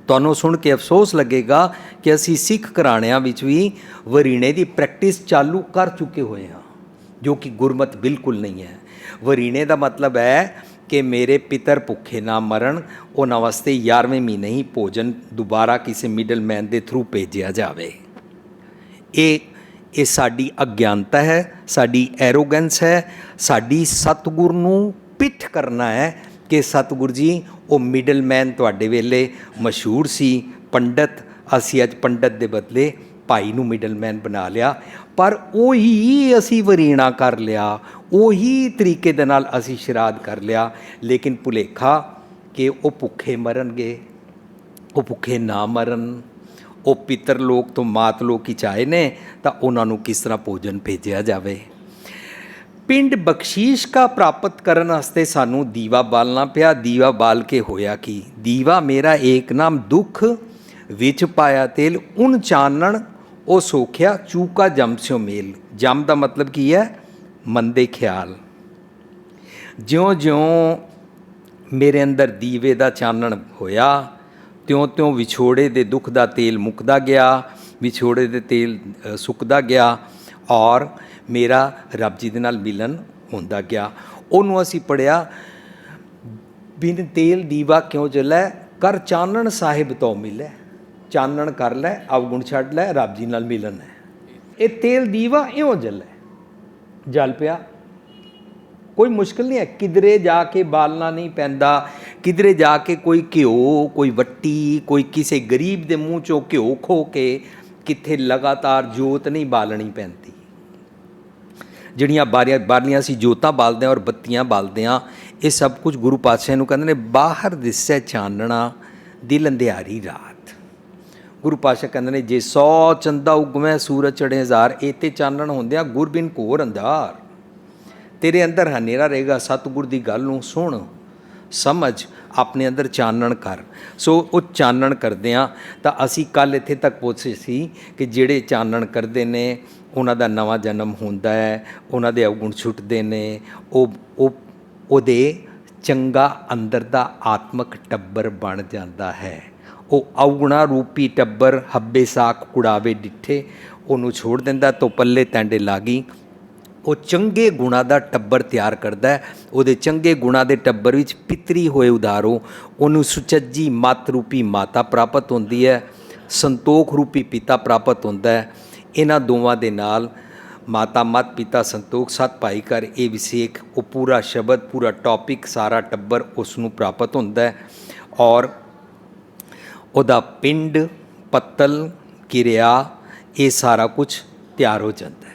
ਤੁਹਾਨੂੰ ਸੁਣ ਕੇ ਅਫਸੋਸ ਲੱਗੇਗਾ ਕਿ ਅਸੀਂ ਸਿੱਖ ਘਰਾਣਿਆਂ ਵਿੱਚ ਵੀ ਵਰੀਣੇ ਦੀ ਪ੍ਰੈਕਟਿਸ ਚਾਲੂ ਕਰ ਚੁੱਕੇ ਹੋਏ ਹਾਂ, ਜੋ ਕਿ ਗੁਰਮਤਿ ਬਿਲਕੁਲ ਨਹੀਂ ਹੈ। ਵਰੀਣੇ ਦਾ ਮਤਲਬ ਹੈ ਕਿ ਮੇਰੇ ਪਿਤਰ ਭੁੱਖੇ ਨਾ ਮਰਨ, ਉਹਨਾਂ ਵਾਸਤੇ 11ਵੇਂ ਮਹੀਨੇ ਹੀ ਭੋਜਨ ਦੁਬਾਰਾ ਕਿਸੇ ਮਿਡਲਮੈਨ ਦੇ ਥਰੂ ਭੇਜਿਆ ਜਾਵੇ। ਇਹ ਸਾਡੀ ਅਗਿਆਨਤਾ ਹੈ, ਸਾਡੀ ਐਰੋਗੈਂਸ ਹੈ, ਸਾਡੀ ਸਤਿਗੁਰ ਨੂੰ ਪਿੱਠ ਕਰਨਾ ਹੈ ਕਿ ਸਤਿਗੁਰ ਜੀ ਉਹ ਮਿਡਲਮੈਨ ਤੁਹਾਡੇ ਵੇਲੇ ਮਸ਼ਹੂਰ ਸੀ, ਪੰਡਤ। ਅਸੀਂ ਅੱਜ ਪੰਡਤ ਦੇ ਬਦਲੇ ਭਾਈ ਨੂੰ ਮਿਡਲਮੈਨ ਬਣਾ ਲਿਆ, ਪਰ ਉਹੀ ਅਸੀਂ ਵਰੀਣਾ ਕਰ ਲਿਆ, ਉਹੀ ਤਰੀਕੇ ਦੇ ਨਾਲ ਅਸੀਂ ਸ਼ਰਾਧ ਕਰ ਲਿਆ, ਲੇਕਿਨ ਭੁਲੇਖਾ ਕਿ ਉਹ ਭੁੱਖੇ ਮਰਨਗੇ। ਉਹ ਭੁੱਖੇ ਨਾ ਮਰਨ, ਉਹ ਪਿੱਤਰ ਲੋਕ ਤੋਂ ਮਾਤ ਲੋਕ ਵਿੱਚ ਆਏ ਨੇ, ਤਾਂ ਉਹਨਾਂ ਨੂੰ ਕਿਸ ਤਰ੍ਹਾਂ ਭੋਜਨ ਭੇਜਿਆ ਜਾਵੇ। ਪਿੰਡ ਬਖਸ਼ੀਸ਼ ਕਾ ਪ੍ਰਾਪਤ ਕਰਨ ਵਾਸਤੇ ਸਾਨੂੰ ਦੀਵਾ ਬਾਲਣਾ ਪਿਆ। ਦੀਵਾ ਬਾਲ ਕੇ ਹੋਇਆ ਕੀ? ਦੀਵਾ ਮੇਰਾ ਏਕ ਨਾਮ ਦੁੱਖ ਵਿੱਚ ਪਾਇਆ ਤੇਲ, ਉਨ ਚਾਨਣ ਉਹ ਸੋਖਿਆ ਚੂਕਾ ਜਮ ਸਿਓ ਮੇਲ। ਜਮ ਦਾ ਮਤਲਬ ਕੀ ਹੈ? ਮੰਦੇ ਖਿਆਲ। ਜਿਉਂ-ਜਿਉਂ ਮੇਰੇ ਅੰਦਰ ਦੀਵੇ ਦਾ ਚਾਨਣ ਹੋਇਆ, ਤਿਉਂ-ਤਿਉਂ ਵਿਛੋੜੇ ਦੇ ਦੁੱਖ ਦਾ ਤੇਲ ਮੁੱਕਦਾ ਗਿਆ, ਵਿਛੋੜੇ ਦੇ ਤੇਲ ਸੁੱਕਦਾ ਗਿਆ, ਔਰ ਮੇਰਾ ਰੱਬ ਜੀ ਦੇ ਨਾਲ ਮਿਲਨ ਹੁੰਦਾ ਗਿਆ। ਉਹਨੂੰ ਅਸੀਂ ਪੜ੍ਹਿਆ, ਬਿਨ ਤੇਲ ਦੀਵਾ ਕਿਉਂ ਜਲੈ, ਕਰ ਚਾਨਣ ਸਾਹਿਬ ਤੋਂ ਮਿਲੈ। ਚਾਨਣ ਕਰ ਲੈ, ਅਵਗੁਣ ਛੱਡ ਲੈ, ਰੱਬ ਜੀ ਨਾਲ ਮਿਲਣ ਹੈ। ਇਹ ਤੇਲ ਦੀਵਾ ਇਉਂ ਜਲੈ, ਜਲ ਪਿਆ, ਕੋਈ ਮੁਸ਼ਕਿਲ ਨਹੀਂ ਹੈ। ਕਿਧਰੇ ਜਾ ਕੇ ਬਾਲਣਾ ਨਹੀਂ ਪੈਂਦਾ, ਕਿਧਰੇ ਜਾ ਕੇ ਕੋਈ ਘਿਓ, ਕੋਈ ਵੱਟੀ, ਕੋਈ ਕਿਸੇ ਗਰੀਬ ਦੇ ਮੂੰਹ 'ਚੋਂ ਘਿਓ ਖੋ ਕੇ ਕਿੱਥੇ ਲਗਾਤਾਰ ਜੋਤ ਨਹੀਂ ਬਾਲਣੀ ਪੈਂਦੀ। ਜਿਹੜੀਆਂ ਬਾਲੀਆਂ ਅਸੀਂ ਜੋਤਾਂ ਬਾਲਦੇ ਹਾਂ ਔਰ ਬੱਤੀਆਂ ਬਾਲਦੇ ਹਾਂ, ਇਹ ਸਭ ਕੁਝ ਗੁਰੂ ਪਾਤਸ਼ਾਹ ਨੂੰ ਕਹਿੰਦੇ ਨੇ, ਬਾਹਰ ਦਿਸੈ ਚਾਨਣਾ ਦਿਲ ਅੰਧਿਆਰੀ ਰਾਤ। ਗੁਰੂ ਪਾਤਸ਼ਾਹ ਕਹਿੰਦੇ ਨੇ, ਜੇ 100 ਚੰਦਾ ਉਗਵੇਂ ਸੂਰਜ ਚੜ੍ਹੇ ਹਜ਼ਾਰ, ਇਹ ਤੇ ਚਾਨਣ ਹੁੰਦਿਆਂ ਗੁਰਬਿਨ ਘੋਰ ਅੰਧਾਰ। ਤੇਰੇ ਅੰਦਰ ਹਨੇਰਾ ਰਹੇਗਾ। ਸਤਿਗੁਰ ਦੀ ਗੱਲ ਨੂੰ ਸੁਣ, ਸਮਝ, ਆਪਣੇ ਅੰਦਰ ਚਾਨਣ ਕਰ। ਸੋ ਉਹ ਚਾਨਣ ਕਰਦੇ ਹਾਂ। ਤਾਂ ਅਸੀਂ ਕੱਲ੍ਹ ਇੱਥੇ ਤੱਕ ਪਹੁੰਚੇ ਸੀ ਕਿ ਜਿਹੜੇ ਚਾਨਣ ਕਰਦੇ ਨੇ ਉਹਨਾਂ ਦਾ ਨਵਾਂ ਜਨਮ ਹੁੰਦਾ ਹੈ, ਉਹਨਾਂ ਦੇ ਅਵਗੁਣ ਛੁੱਟਦੇ ਨੇ, ਉਹਦੇ ਚੰਗਾ ਅੰਦਰ ਦਾ ਆਤਮਕ ਟੱਬਰ ਬਣ ਜਾਂਦਾ ਹੈ। ਉਹ ਅਵਗੁਣਾ ਰੂਪੀ ਟੱਬਰ ਹੱਬੇ ਸਾਖ ਕੁੜਾਵੇ ਡਿੱਠੇ, ਉਹਨੂੰ ਛੋੜ ਦਿੰਦਾ, ਤੋਂ ਪੱਲੇ ਤੈਂਡੇ ਲਾਗੀ। ਉਹ ਚੰਗੇ ਗੁਣਾਂ ਦਾ ਟੱਬਰ ਤਿਆਰ ਕਰਦਾ ਹੈ। ਉਹਦੇ ਚੰਗੇ ਗੁਣਾਂ ਦੇ ਟੱਬਰ ਵਿੱਚ ਪਿਤਰੀ ਹੋਏ ਉਦਾਰੋ, ਉਹਨੂੰ ਸੁਚੱਜੀ ਮੱਤ ਰੂਪੀ ਮਾਤਾ ਪ੍ਰਾਪਤ ਹੁੰਦੀ ਹੈ, ਸੰਤੋਖ ਰੂਪੀ ਪਿਤਾ ਪ੍ਰਾਪਤ ਹੁੰਦਾ ਹੈ। ਇਹਨਾਂ ਦੋਵਾਂ ਦੇ ਨਾਲ ਮਾਤਾ ਮੱਤ, ਪਿਤਾ ਸੰਤੋਖ, ਸੱਤ ਭਾਈ ਕਰ, ਇਹ ਵਿਸੇਖ, ਉਹ ਪੂਰਾ ਸ਼ਬਦ, ਪੂਰਾ ਟੌਪਿਕ, ਸਾਰਾ ਟੱਬਰ ਉਸ ਨੂੰ ਪ੍ਰਾਪਤ ਹੁੰਦਾ ਹੈ, ਔਰ ਉਹਦਾ ਪਿੰਡ ਪੱਤਲ ਕਿਰਿਆ, ਇਹ ਸਾਰਾ ਕੁਝ ਤਿਆਰ ਹੋ ਜਾਂਦਾ ਹੈ।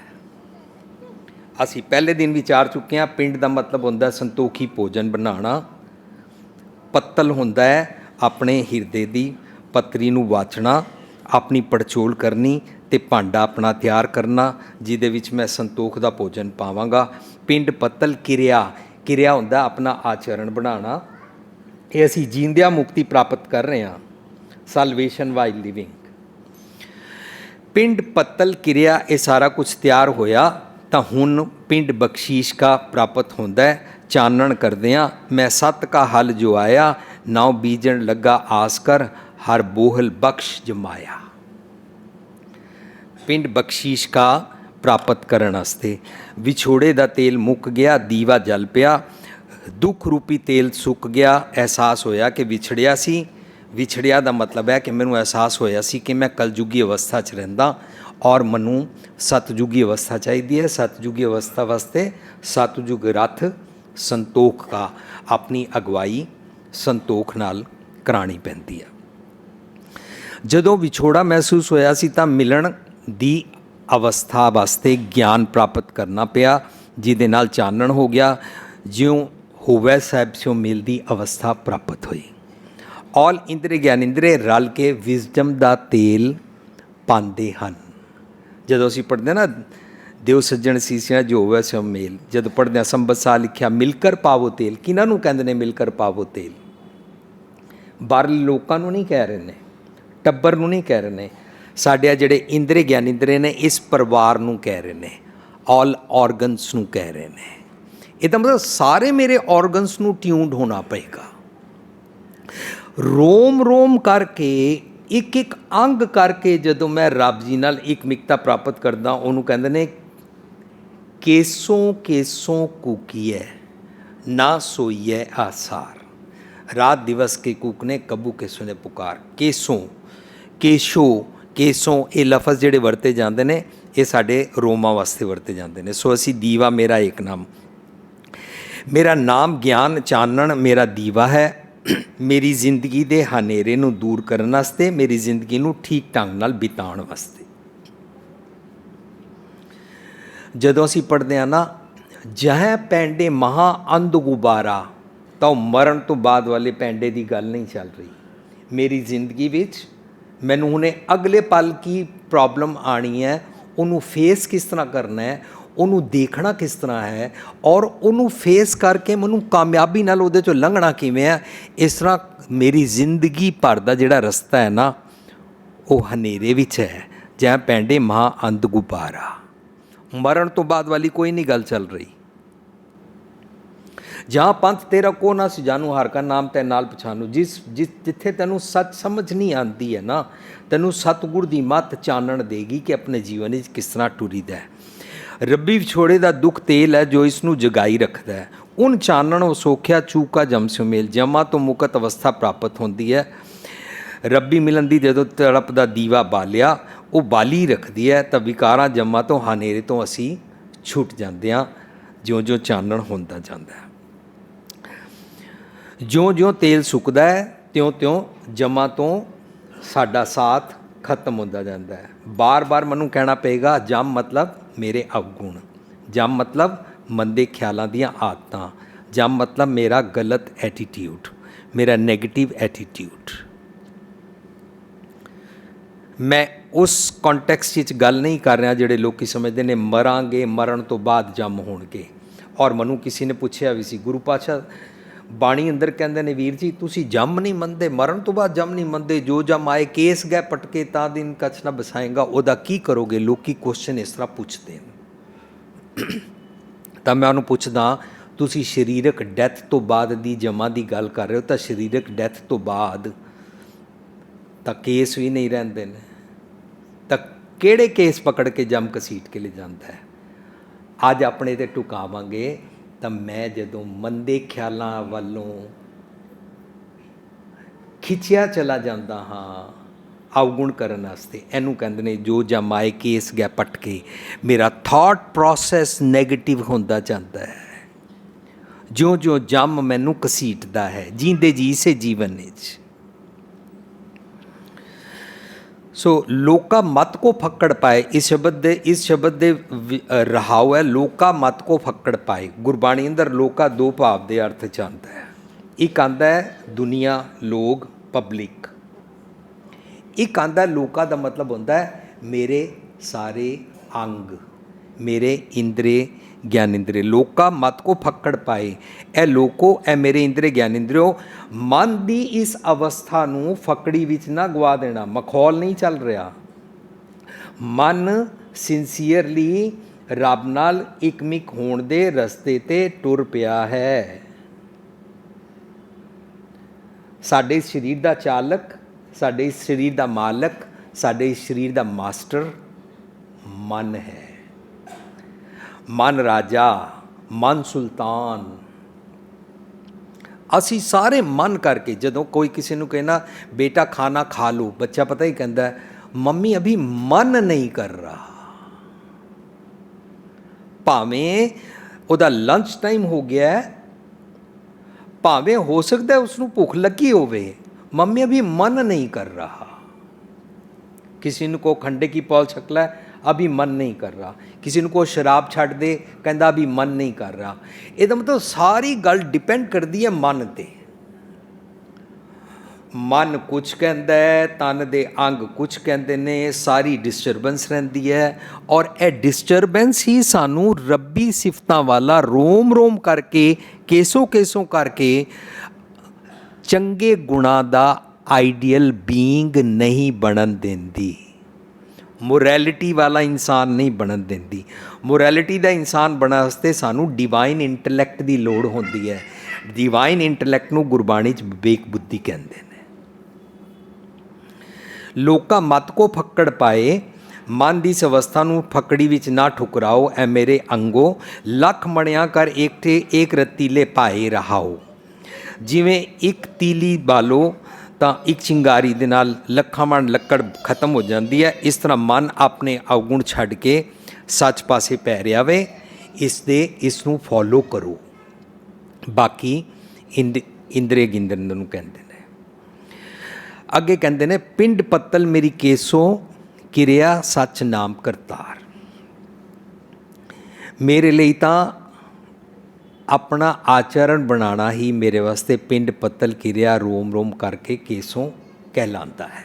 ਅਸੀਂ ਪਹਿਲੇ ਦਿਨ ਵਿਚਾਰ ਚੁੱਕੇ ਹਾਂ, ਪਿੰਡ ਦਾ ਮਤਲਬ ਹੁੰਦਾ ਸੰਤੋਖੀ ਭੋਜਨ ਬਣਾਉਣਾ। ਪੱਤਲ ਹੁੰਦਾ ਹੈ ਆਪਣੇ ਹਿਰਦੇ ਦੀ ਪੱਤਰੀ ਨੂੰ ਵਾਚਣਾ, ਆਪਣੀ ਪੜਚੋਲ ਕਰਨੀ ਅਤੇ ਭਾਂਡਾ ਆਪਣਾ ਤਿਆਰ ਕਰਨਾ, ਜਿਹਦੇ ਵਿੱਚ ਮੈਂ ਸੰਤੋਖ ਦਾ ਭੋਜਨ ਪਾਵਾਂਗਾ। ਪਿੰਡ ਪੱਤਲ ਕਿਰਿਆ, ਕਿਰਿਆ ਹੁੰਦਾ ਆਪਣਾ ਆਚਰਣ ਬਣਾਉਣਾ। ਇਹ ਅਸੀਂ ਜੀਂਦਿਆਂ ਮੁਕਤੀ ਪ੍ਰਾਪਤ ਕਰ ਰਹੇ ਹਾਂ, ਸਲਵੇਸ਼ਨ ਵਾਈਲ ਲਿਵਿੰਗ। ਪਿੰਡ ਪੱਤਲ ਕਿਰਿਆ ਇਹ ਸਾਰਾ ਕੁਝ ਤਿਆਰ ਹੋਇਆ ਤਾਂ ਹੁਣ ਪਿੰਡ ਬਖਸ਼ੀਸ਼ ਕਾ ਪ੍ਰਾਪਤ ਹੁੰਦਾ ਹੈ। ਚਾਨਣ ਕਰਦੇ ਹਾਂ ਮੈਂ ਸੱਤ ਕਾ ਹਲ ਜੋ ਆਇਆ, ਨਾਉ ਬੀਜਣ ਲੱਗਾ ਆਸ ਕਰ, ਹਰ ਬੋਹਲ ਬਖਸ਼ ਜਮਾਇਆ। ਪਿੰਡ ਬਖਸ਼ੀਸ਼ ਕਾ ਪ੍ਰਾਪਤ ਕਰਨ ਵਾਸਤੇ ਵਿਛੋੜੇ ਦਾ ਤੇਲ ਮੁੱਕ ਗਿਆ, ਦੀਵਾ ਜਲ ਪਿਆ, ਦੁੱਖ ਰੂਪੀ ਤੇਲ ਸੁੱਕ ਗਿਆ। ਅਹਿਸਾਸ ਹੋਇਆ ਕਿ ਵਿਛੜਿਆ ਸੀ। ਵਿਛੜਿਆ ਦਾ ਮਤਲਬ ਹੈ ਕਿ ਮੈਨੂੰ ਅਹਿਸਾਸ ਹੋਇਆ ਸੀ ਕਿ ਮੈਂ ਕਲਯੁਗੀ ਅਵਸਥਾ 'ਚ ਰਹਿੰਦਾ ਔਰ ਮੈਨੂੰ ਸਤਯੁਗੀ ਅਵਸਥਾ ਚਾਹੀਦੀ ਹੈ। ਸਤਯੁਗੀ ਅਵਸਥਾ ਵਾਸਤੇ ਸਤਯੁਗ ਰਥ ਸੰਤੋਖ ਕਾ, ਆਪਣੀ ਅਗਵਾਈ ਸੰਤੋਖ ਨਾਲ ਕਰਾਉਣੀ ਪੈਂਦੀ ਹੈ। ਜਦੋਂ ਵਿਛੋੜਾ ਮਹਿਸੂਸ ਹੋਇਆ ਸੀ ਤਾਂ ਮਿਲਣ ਦੀ ਅਵਸਥਾ ਵਾਸਤੇ ਗਿਆਨ ਪ੍ਰਾਪਤ ਕਰਨਾ ਪਿਆ, ਜਿਹਦੇ ਨਾਲ ਚਾਨਣ ਹੋ ਗਿਆ। ਜਿਉਂ ਹੋਵੇ ਸਾਹਿਬ ਸਿਉ ਮਿਲਦੀ ਅਵਸਥਾ ਪ੍ਰਾਪਤ ਹੋਈ। ਆਲ ਇੰਦਰੀ ਗਿਆਨ ਇੰਦਰੀ ਰਲ ਕੇ ਵਿਜ਼ਡਮ ਦਾ ਤੇਲ ਪਾਉਂਦੇ ਹਨ। ਜਦੋਂ ਅਸੀਂ ਪੜ੍ਹਦੇ ਨਾ ਦਿਓ ਸੱਜਣ ਸੀਸਿਆ ਜੋ ਹੋਵੇ ਸਿਉ ਮੇਲ, ਜਦੋਂ ਪੜ੍ਹਦੇ ਹਾਂ ਸੰਬਤ ਸਾਹ ਲਿਖਿਆ ਮਿਲਕਰ ਪਾਵੋ ਤੇਲ। ਕਿਹਨਾਂ ਨੂੰ ਕਹਿੰਦੇ ਨੇ ਮਿਲਕਰ ਪਾਵੋ ਤੇਲ? ਬਾਹਰਲੇ ਲੋਕਾਂ ਨੂੰ ਨਹੀਂ ਕਹਿ ਰਹੇ ਨੇ, ਟੱਬਰ ਨੂੰ ਨਹੀਂ ਕਹਿ ਰਹੇ ਨੇ। ਸਾਡੇ ਆ ਜਿਹੜੇ ਇੰਦਰੀ ਗਿਆਨ ਇੰਦਰੀ ਨੇ ਇਸ ਪਰਿਵਾਰ ਨੂੰ ਕਹਿ ਰਹੇ ਨੇ, ਆਲ ਔਰਗਨਸ ਨੂੰ ਕਹਿ ਰਹੇ ਨੇ। ਇਹਦਾ ਮਤਲਬ ਸਾਰੇ ਮੇਰੇ ਔਰਗਨਸ ਨੂੰ ਟਿਊਨਡ ਹੋਣਾ ਪਏਗਾ। ਰੋਮ ਰੋਮ ਕਰਕੇ ਇੱਕ ਇੱਕ ਅੰਗ ਕਰਕੇ ਜਦੋਂ ਮੈਂ ਰੱਬ ਜੀ ਨਾਲ ਇੱਕ ਮਿਕਤਾ ਪ੍ਰਾਪਤ ਕਰਦਾ, ਉਹਨੂੰ ਕਹਿੰਦੇ ਨੇ ਕੇਸੋਂ ਕੇਸੋਂ ਕੂਕੀਐ ਨਾ ਸੋਈਐ ਆਸਾਰ। ਰਾਤ ਦਿਵਸ ਕੇ ਕੂਕ ਨੇ ਕਬੂ ਕੇਸੋਂ ਨੇ ਪੁਕਾਰ। ਕੇਸੋਂ ਕੇਸ਼ੋ ਕੇਸੋਂ ਇਹ ਲਫ਼ਜ਼ ਜਿਹੜੇ ਵਰਤੇ ਜਾਂਦੇ ਨੇ ਇਹ ਸਾਡੇ ਰੋਮਾਂ ਵਾਸਤੇ ਵਰਤੇ ਜਾਂਦੇ ਨੇ। ਸੋ ਅਸੀਂ ਦੀਵਾ ਮੇਰਾ ਏਕ ਨਾਮ, ਮੇਰਾ ਨਾਮ ਗਿਆਨ ਚਾਨਣ ਮੇਰਾ ਦੀਵਾ ਹੈ। ਮੇਰੀ ਜ਼ਿੰਦਗੀ ਦੇ ਹਨੇਰੇ ਨੂੰ ਦੂਰ ਕਰਨ ਵਾਸਤੇ, ਮੇਰੀ ਜ਼ਿੰਦਗੀ ਨੂੰ ਠੀਕ ਢੰਗ ਨਾਲ ਬਿਤਾਉਣ ਵਾਸਤੇ। ਜਦੋਂ ਅਸੀਂ ਪੜ੍ਹਦੇ ਹਾਂ ਨਾ ਜਹ ਪੈਂਡੇ ਮਹਾ ਅੰਧ ਗੁਬਾਰਾ, ਤਾਂ ਉਹ ਮਰਨ ਤੋਂ ਬਾਅਦ ਵਾਲੇ ਪੈਂਡੇ ਦੀ ਗੱਲ ਨਹੀਂ ਚੱਲ ਰਹੀ। ਮੇਰੀ ਜ਼ਿੰਦਗੀ ਵਿੱਚ ਮੈਨੂੰ ਹੁਣੇ ਅਗਲੇ ਪਲ ਕੀ ਪ੍ਰੋਬਲਮ ਆਉਣੀ ਹੈ, ਉਹਨੂੰ ਫੇਸ ਕਿਸ ਤਰ੍ਹਾਂ ਕਰਨਾ ਹੈ, ਉਹਨੂੰ ਦੇਖਣਾ ਕਿਸ ਤਰ੍ਹਾਂ ਹੈ, ਔਰ ਉਹਨੂੰ ਫੇਸ ਕਰਕੇ ਮੈਨੂੰ ਕਾਮਯਾਬੀ ਨਾਲ ਉਹਦੇ 'ਚੋਂ ਲੰਘਣਾ ਕਿਵੇਂ ਹੈ। ਇਸ ਤਰ੍ਹਾਂ ਮੇਰੀ ਜ਼ਿੰਦਗੀ ਭਰ ਦਾ ਜਿਹੜਾ ਰਸਤਾ ਹੈ ਨਾ ਉਹ ਹਨੇਰੇ ਵਿੱਚ ਹੈ। ਜਹ ਪੈਂਡੇ ਮਹਾ ਅੰਧ ਗੁਬਾਰਾ, ਮਰਨ ਤੋਂ ਬਾਅਦ ਵਾਲੀ ਕੋਈ ਨਹੀਂ ਗੱਲ ਚੱਲ ਰਹੀ। ਜਹਾਂ ਪੰਥ ਤੇਰਾ ਕੋ ਨਾ ਸੁਜਾਨੂ, ਹਰ ਕਾ ਨਾਮ ਤੈ ਨਾਲ ਪਛਾਨੂ। ਜਿੱਥੇ ਤੈਨੂੰ ਸੱਚ ਸਮਝ ਨਹੀਂ ਆਉਂਦੀ ਹੈ ਨਾ, ਤੈਨੂੰ ਸਤਿਗੁਰ ਦੀ ਮੱਤ ਚਾਨਣ ਦੇਗੀ ਕਿ ਆਪਣੇ ਜੀਵਨ ਵਿੱਚ ਕਿਸ ਤਰ੍ਹਾਂ ਟੁਰੀਦਾ ਹੈ। ਰੱਬੀ ਵਿਛੋੜੇ ਦਾ ਦੁੱਖ ਤੇਲ ਹੈ ਜੋ ਇਸ ਨੂੰ ਜਗਾਈ ਰੱਖਦਾ ਹੈ। ਉਨ ਚਾਨਣ ਉਹ ਸੋਖਿਆ ਚੂਕਾ ਜਮ ਸਿਉ ਮੇਲ, ਜਮਾ ਤੋਂ ਮੁਕਤ ਅਵਸਥਾ ਪ੍ਰਾਪਤ ਹੁੰਦੀ ਹੈ। ਰੱਬੀ ਮਿਲਣ ਦੀ ਜਦੋਂ ਤੜਪ ਦਾ ਦੀਵਾ ਬਾਲਿਆ, ਉਹ ਬਾਲੀ ਰੱਖਦੀ ਹੈ ਤਾਂ ਵਿਕਾਰਾਂ ਜਮਾਂ ਤੋਂ ਹਨੇਰੇ ਤੋਂ ਅਸੀਂ ਛੁੱਟ ਜਾਂਦੇ ਹਾਂ। ਜਿਉਂ-ਜਿਉਂ ਚਾਨਣ ਹੁੰਦਾ ਜਾਂਦਾ ਹੈ, ਜਿਉਂ-ਜਿਉਂ ਤੇਲ ਸੁੱਕਦਾ ਹੈ, ਤਿਉਂ-ਤਿਉਂ ਜਮਾਂ ਤੋਂ ਸਾਡਾ ਸਾਥ ਖਤਮ ਹੁੰਦਾ ਜਾਂਦਾ ਹੈ। ਬਾਰ-ਬਾਰ ਮੈਨੂੰ ਕਹਿਣਾ ਪਏਗਾ ਜਮ ਮਤਲਬ ਮੇਰੇ ਅਵਗੁਣ, ਜਮ ਮਤਲਬ ਮੰਦੇ ਖਿਆਲਾਂ ਦੀਆਂ ਆਦਤਾਂ, ਜਮ ਮਤਲਬ ਮੇਰਾ ਗਲਤ ਐਟੀਟਿਊਡ, ਮੇਰਾ ਨੈਗੇਟਿਵ ਐਟੀਟਿਊਡ। ਮੈਂ ਉਸ ਕੰਟੈਕਸਟ ਵਿੱਚ ਗੱਲ ਨਹੀਂ ਕਰ ਰਿਹਾ ਜਿਹੜੇ ਲੋਕੀ ਸਮਝਦੇ ਨੇ ਮਰਾਂਗੇ, ਮਰਨ ਤੋਂ ਬਾਅਦ ਜੰਮ ਹੋਣਗੇ। ਔਰ ਮੈਨੂੰ ਕਿਸੇ ਨੇ ਪੁੱਛਿਆ ਵੀ ਸੀ, ਗੁਰੂ ਪਾਤਸ਼ਾਹ ਬਾਣੀ ਅੰਦਰ ਕਹਿੰਦੇ ਨੇ ਵੀਰ ਜੀ ਤੁਸੀਂ ਜੰਮ ਨਹੀਂ ਮੰਨਦੇ, ਮਰਨ ਤੋਂ ਬਾਅਦ ਜੰਮ ਨਹੀਂ ਮੰਨਦੇ, ਜੋ ਜੰਮ ਆਏ ਕੇਸ ਗਏ ਪਟਕੇ ਤਾਂ ਦਿਨ ਕਛ ਨਾ ਬਸਾਏਗਾ, ਉਹਦਾ ਕੀ ਕਰੋਗੇ? ਲੋਕੀ ਕੁਐਸਚਨ ਇਸ ਤਰ੍ਹਾਂ ਪੁੱਛਦੇ ਨੇ। ਤਾਂ ਮੈਂ ਉਹਨੂੰ ਪੁੱਛਦਾ ਤੁਸੀਂ ਸਰੀਰਕ ਡੈਥ ਤੋਂ ਬਾਅਦ ਦੀ ਜਮਾਂ ਦੀ ਗੱਲ ਕਰ ਰਹੇ ਹੋ, ਤਾਂ ਸਰੀਰਕ ਡੈਥ ਤੋਂ ਬਾਅਦ ਤਾਂ ਕੇਸ ਵੀ ਨਹੀਂ ਰਹਿੰਦੇ ਨੇ, ਤਾਂ ਕਿਹੜੇ ਕੇਸ ਪਕੜ ਕੇ ਜੰਮ ਘਸੀਟ ਕੇ ਲੈ ਜਾਂਦਾ ਹੈ? ਅੱਜ ਆਪਣੇ 'ਤੇ ਟੁਕਾਵਾਂਗੇ। ਤਾਂ ਮੈਂ ਜਦੋਂ ਮੰਦੇ ਖਿਆਲਾਂ ਵੱਲੋਂ ਖਿੱਚਿਆ ਚਲਾ ਜਾਂਦਾ ਹਾਂ ਅਵਗੁਣ ਕਰਨ ਵਾਸਤੇ, ਇਹਨੂੰ ਕਹਿੰਦੇ ਨੇ ਜੋ ਜੰਮ ਆਏ ਕੇਸ ਗਏ ਪਟਕੇ। ਮੇਰਾ ਥਾਟ ਪ੍ਰੋਸੈਸ ਨੈਗੇਟਿਵ ਹੁੰਦਾ ਜਾਂਦਾ ਹੈ ਜਿਉਂ-ਜਿਉਂ ਜੰਮ ਮੈਨੂੰ ਘਸੀਟਦਾ ਹੈ ਜੀਂਦੇ ਜੀ ਸੇ ਜੀਵਨ ਵਿੱਚ। ਸੋ ਲੋਕਾ ਮਤ ਕੋ ਫੱਕੜ ਪਾਏ, ਇਸ ਸ਼ਬਦ ਦੇ ਰਹਾਉ ਹੈ ਲੋਕਾ ਮਤ ਕੋ ਫੱਕੜ ਪਾਏ। ਗੁਰਬਾਣੀ ਅੰਦਰ ਲੋਕਾ ਦੋ ਭਾਵ ਦੇ ਅਰਥ 'ਚ ਆਉਂਦਾ ਹੈ। ਇੱਕ ਆਉਂਦਾ ਹੈ ਦੁਨੀਆ, ਲੋਕ, ਪਬਲਿਕ। ਇੱਕ ਆਉਂਦਾ ਲੋਕਾ ਦਾ ਮਤਲਬ ਹੁੰਦਾ ਹੈ ਮੇਰੇ ਸਾਰੇ ਅੰਗ, ਮੇਰੇ ਇੰਦਰੀ ज्ञानेंद्रिय। लोका मत को फक्कड़ पाए, ए लोको ए मेरे इंद्रिय ज्ञानेंद्रियो, मन की इस अवस्था नूं फकड़ी विच ना गवा देना। मखौल नहीं चल रहा, मन सिंसीयरली रब नाल इकमिक होण दे रस्ते ते टुर पिया है। साडे शरीर दा चालक, साडे शरीर दा मालक, साडे शरीर दा मास्टर मन है। मन राजा, मन सुल्तान। असी सारे मन करके, जदों कोई किसी नूं कहना बेटा खाना खा लो, बच्चा पता ही कहता है मम्मी अभी मन नहीं कर रहा। भावें उहदा लंच टाइम हो गया है, भावें हो सकता है उसनूं भुख लगी होवे, मम्मी अभी मन नहीं कर रहा। किसी ने को खंडे की पौल छक लै, अभी मन नहीं कर रहा। किसी को शराब छड्ड दे, कहता अभी मन नहीं कर रहा। ये मतलब सारी गल डिपेंड करती है मन ते। मन कुछ कहता है, तन दे अंग कुछ कहते ने, सारी डिस्टरबेंस रहती है। और यह डिस्टरबेंस ही सानू रब्बी सिफतां वाला रोम रोम करके, केसों केसों करके चंगे गुणां दा आइडियल बीइंग नहीं बनन देंदी। मोरैलिटी वाला इंसान नहीं बनन देंदी। मोरैलिटी दा इंसान बनने वास्ते सानू डिवाइन इंटलैक्ट की लोड़ होंदी है। डिवाइन इंटलैक्ट नूं गुरबाणी च विवेक बुद्धि कहते हैं। लोका मत को फक्कड़ पाए, मन की इस अवस्था नूं फकड़ी विच ना ठुकराओ, ऐ मेरे अंगो लख मणिया कर एक रतीले पाए रहाओ। जिवें एक तीली बालो ਤਾਂ ਇੱਕ ਚਿੰਗਾਰੀ ਦੇ ਨਾਲ ਲੱਖਾਂ ਮਣ ਲੱਕੜ ਖਤਮ ਹੋ ਜਾਂਦੀ ਹੈ, ਇਸ ਤਰ੍ਹਾਂ ਮਨ ਆਪਣੇ ਅਵਗੁਣ ਛੱਡ ਕੇ ਸੱਚ ਪਾਸੇ ਪੈ ਰਿਹਾ ਵੇ। ਇਸ ਨੂੰ ਫੋਲੋ ਕਰੋ। ਬਾਕੀ ਇੰਦਰੀ ਗਿੰਦਰਨ ਨੂੰ ਕਹਿੰਦੇ ਨੇ। ਅੱਗੇ ਕਹਿੰਦੇ ਨੇ ਪਿੰਡ ਪੱਤਲ ਮੇਰੀ ਕੇਸੋਂ ਕਿਰਿਆ ਸੱਚ ਨਾਮ ਕਰਤਾਰ। ਮੇਰੇ ਲਈ ਤਾਂ अपना आचरण बनाना ही मेरे वास्ते पिंड पत्तल किरिया रोम रोम करके केसों कहलाता है।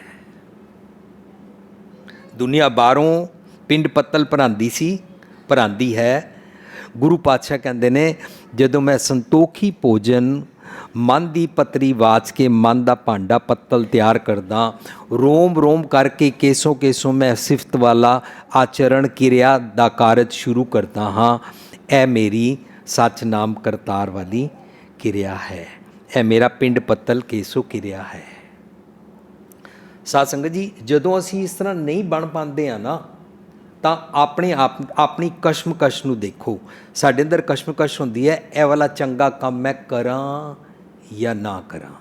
दुनिया बाहरों पिंड पत्तल भरांदी सी, भरांदी है। गुरु पातशाह कहते ने जदों मैं संतोखी भोजन मन की पतरी वाच के मन का भांडा पत्तल तैयार करदा, रोम रोम करके केसों केसों मैं सिफत वाला आचरण किरिया दा कारज शुरू करता हाँ। ए मेरी सच नाम करतार वाली किरिया है, यह मेरा पिंड पत्तल केसो किरिया है। साध संगत जी, जदों असी इस तरह नहीं बन पाते हैं ना, तो अपने आप अपनी कशमकश नूं देखो। साडे अंदर कशमकश होंदी है, यह वाला चंगा काम मैं करा या ना करा।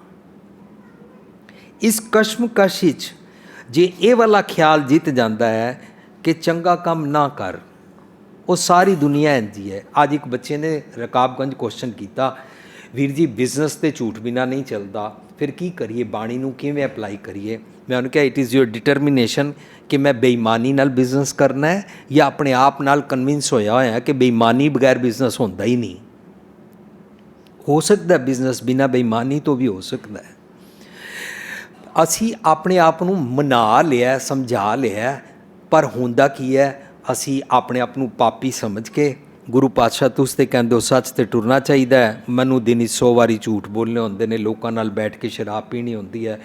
इस कशमकश विच जे ये वाला ख्याल जित जाता है कि चंगा काम ना कर, वो सारी दुनिया इंजी है। आज एक बच्चे ने रकाबगंज क्वेश्चन किया, वीर जी बिजनेस तो झूठ बिना नहीं चलता, फिर की करिए, बाणी नूं किवें अप्लाई करिए। मैं उन्होंने कहा इट इज़ योर डिटरमिनेशन कि मैं बेईमानी नाल बिजनेस करना है या अपने आप नाल कन्विंस होया होया कि बेईमानी बगैर बिजनेस होंदा ही नहीं। हो सकता है बिजनेस बिना बेईमानी तो भी हो सकता है। असी अपने आप नूं मना लिया, समझा लिया, पर होंदा की है, असी अपने आप नूं पापी समझ के गुरु पातशाह तुस ते कहंदे हो सच ते टुरना चाहिए है। मैनू दिन 100 वारी झूठ बोलने होंदे ने, लोकां नाल बैठ के शराब पीनी होंदी है,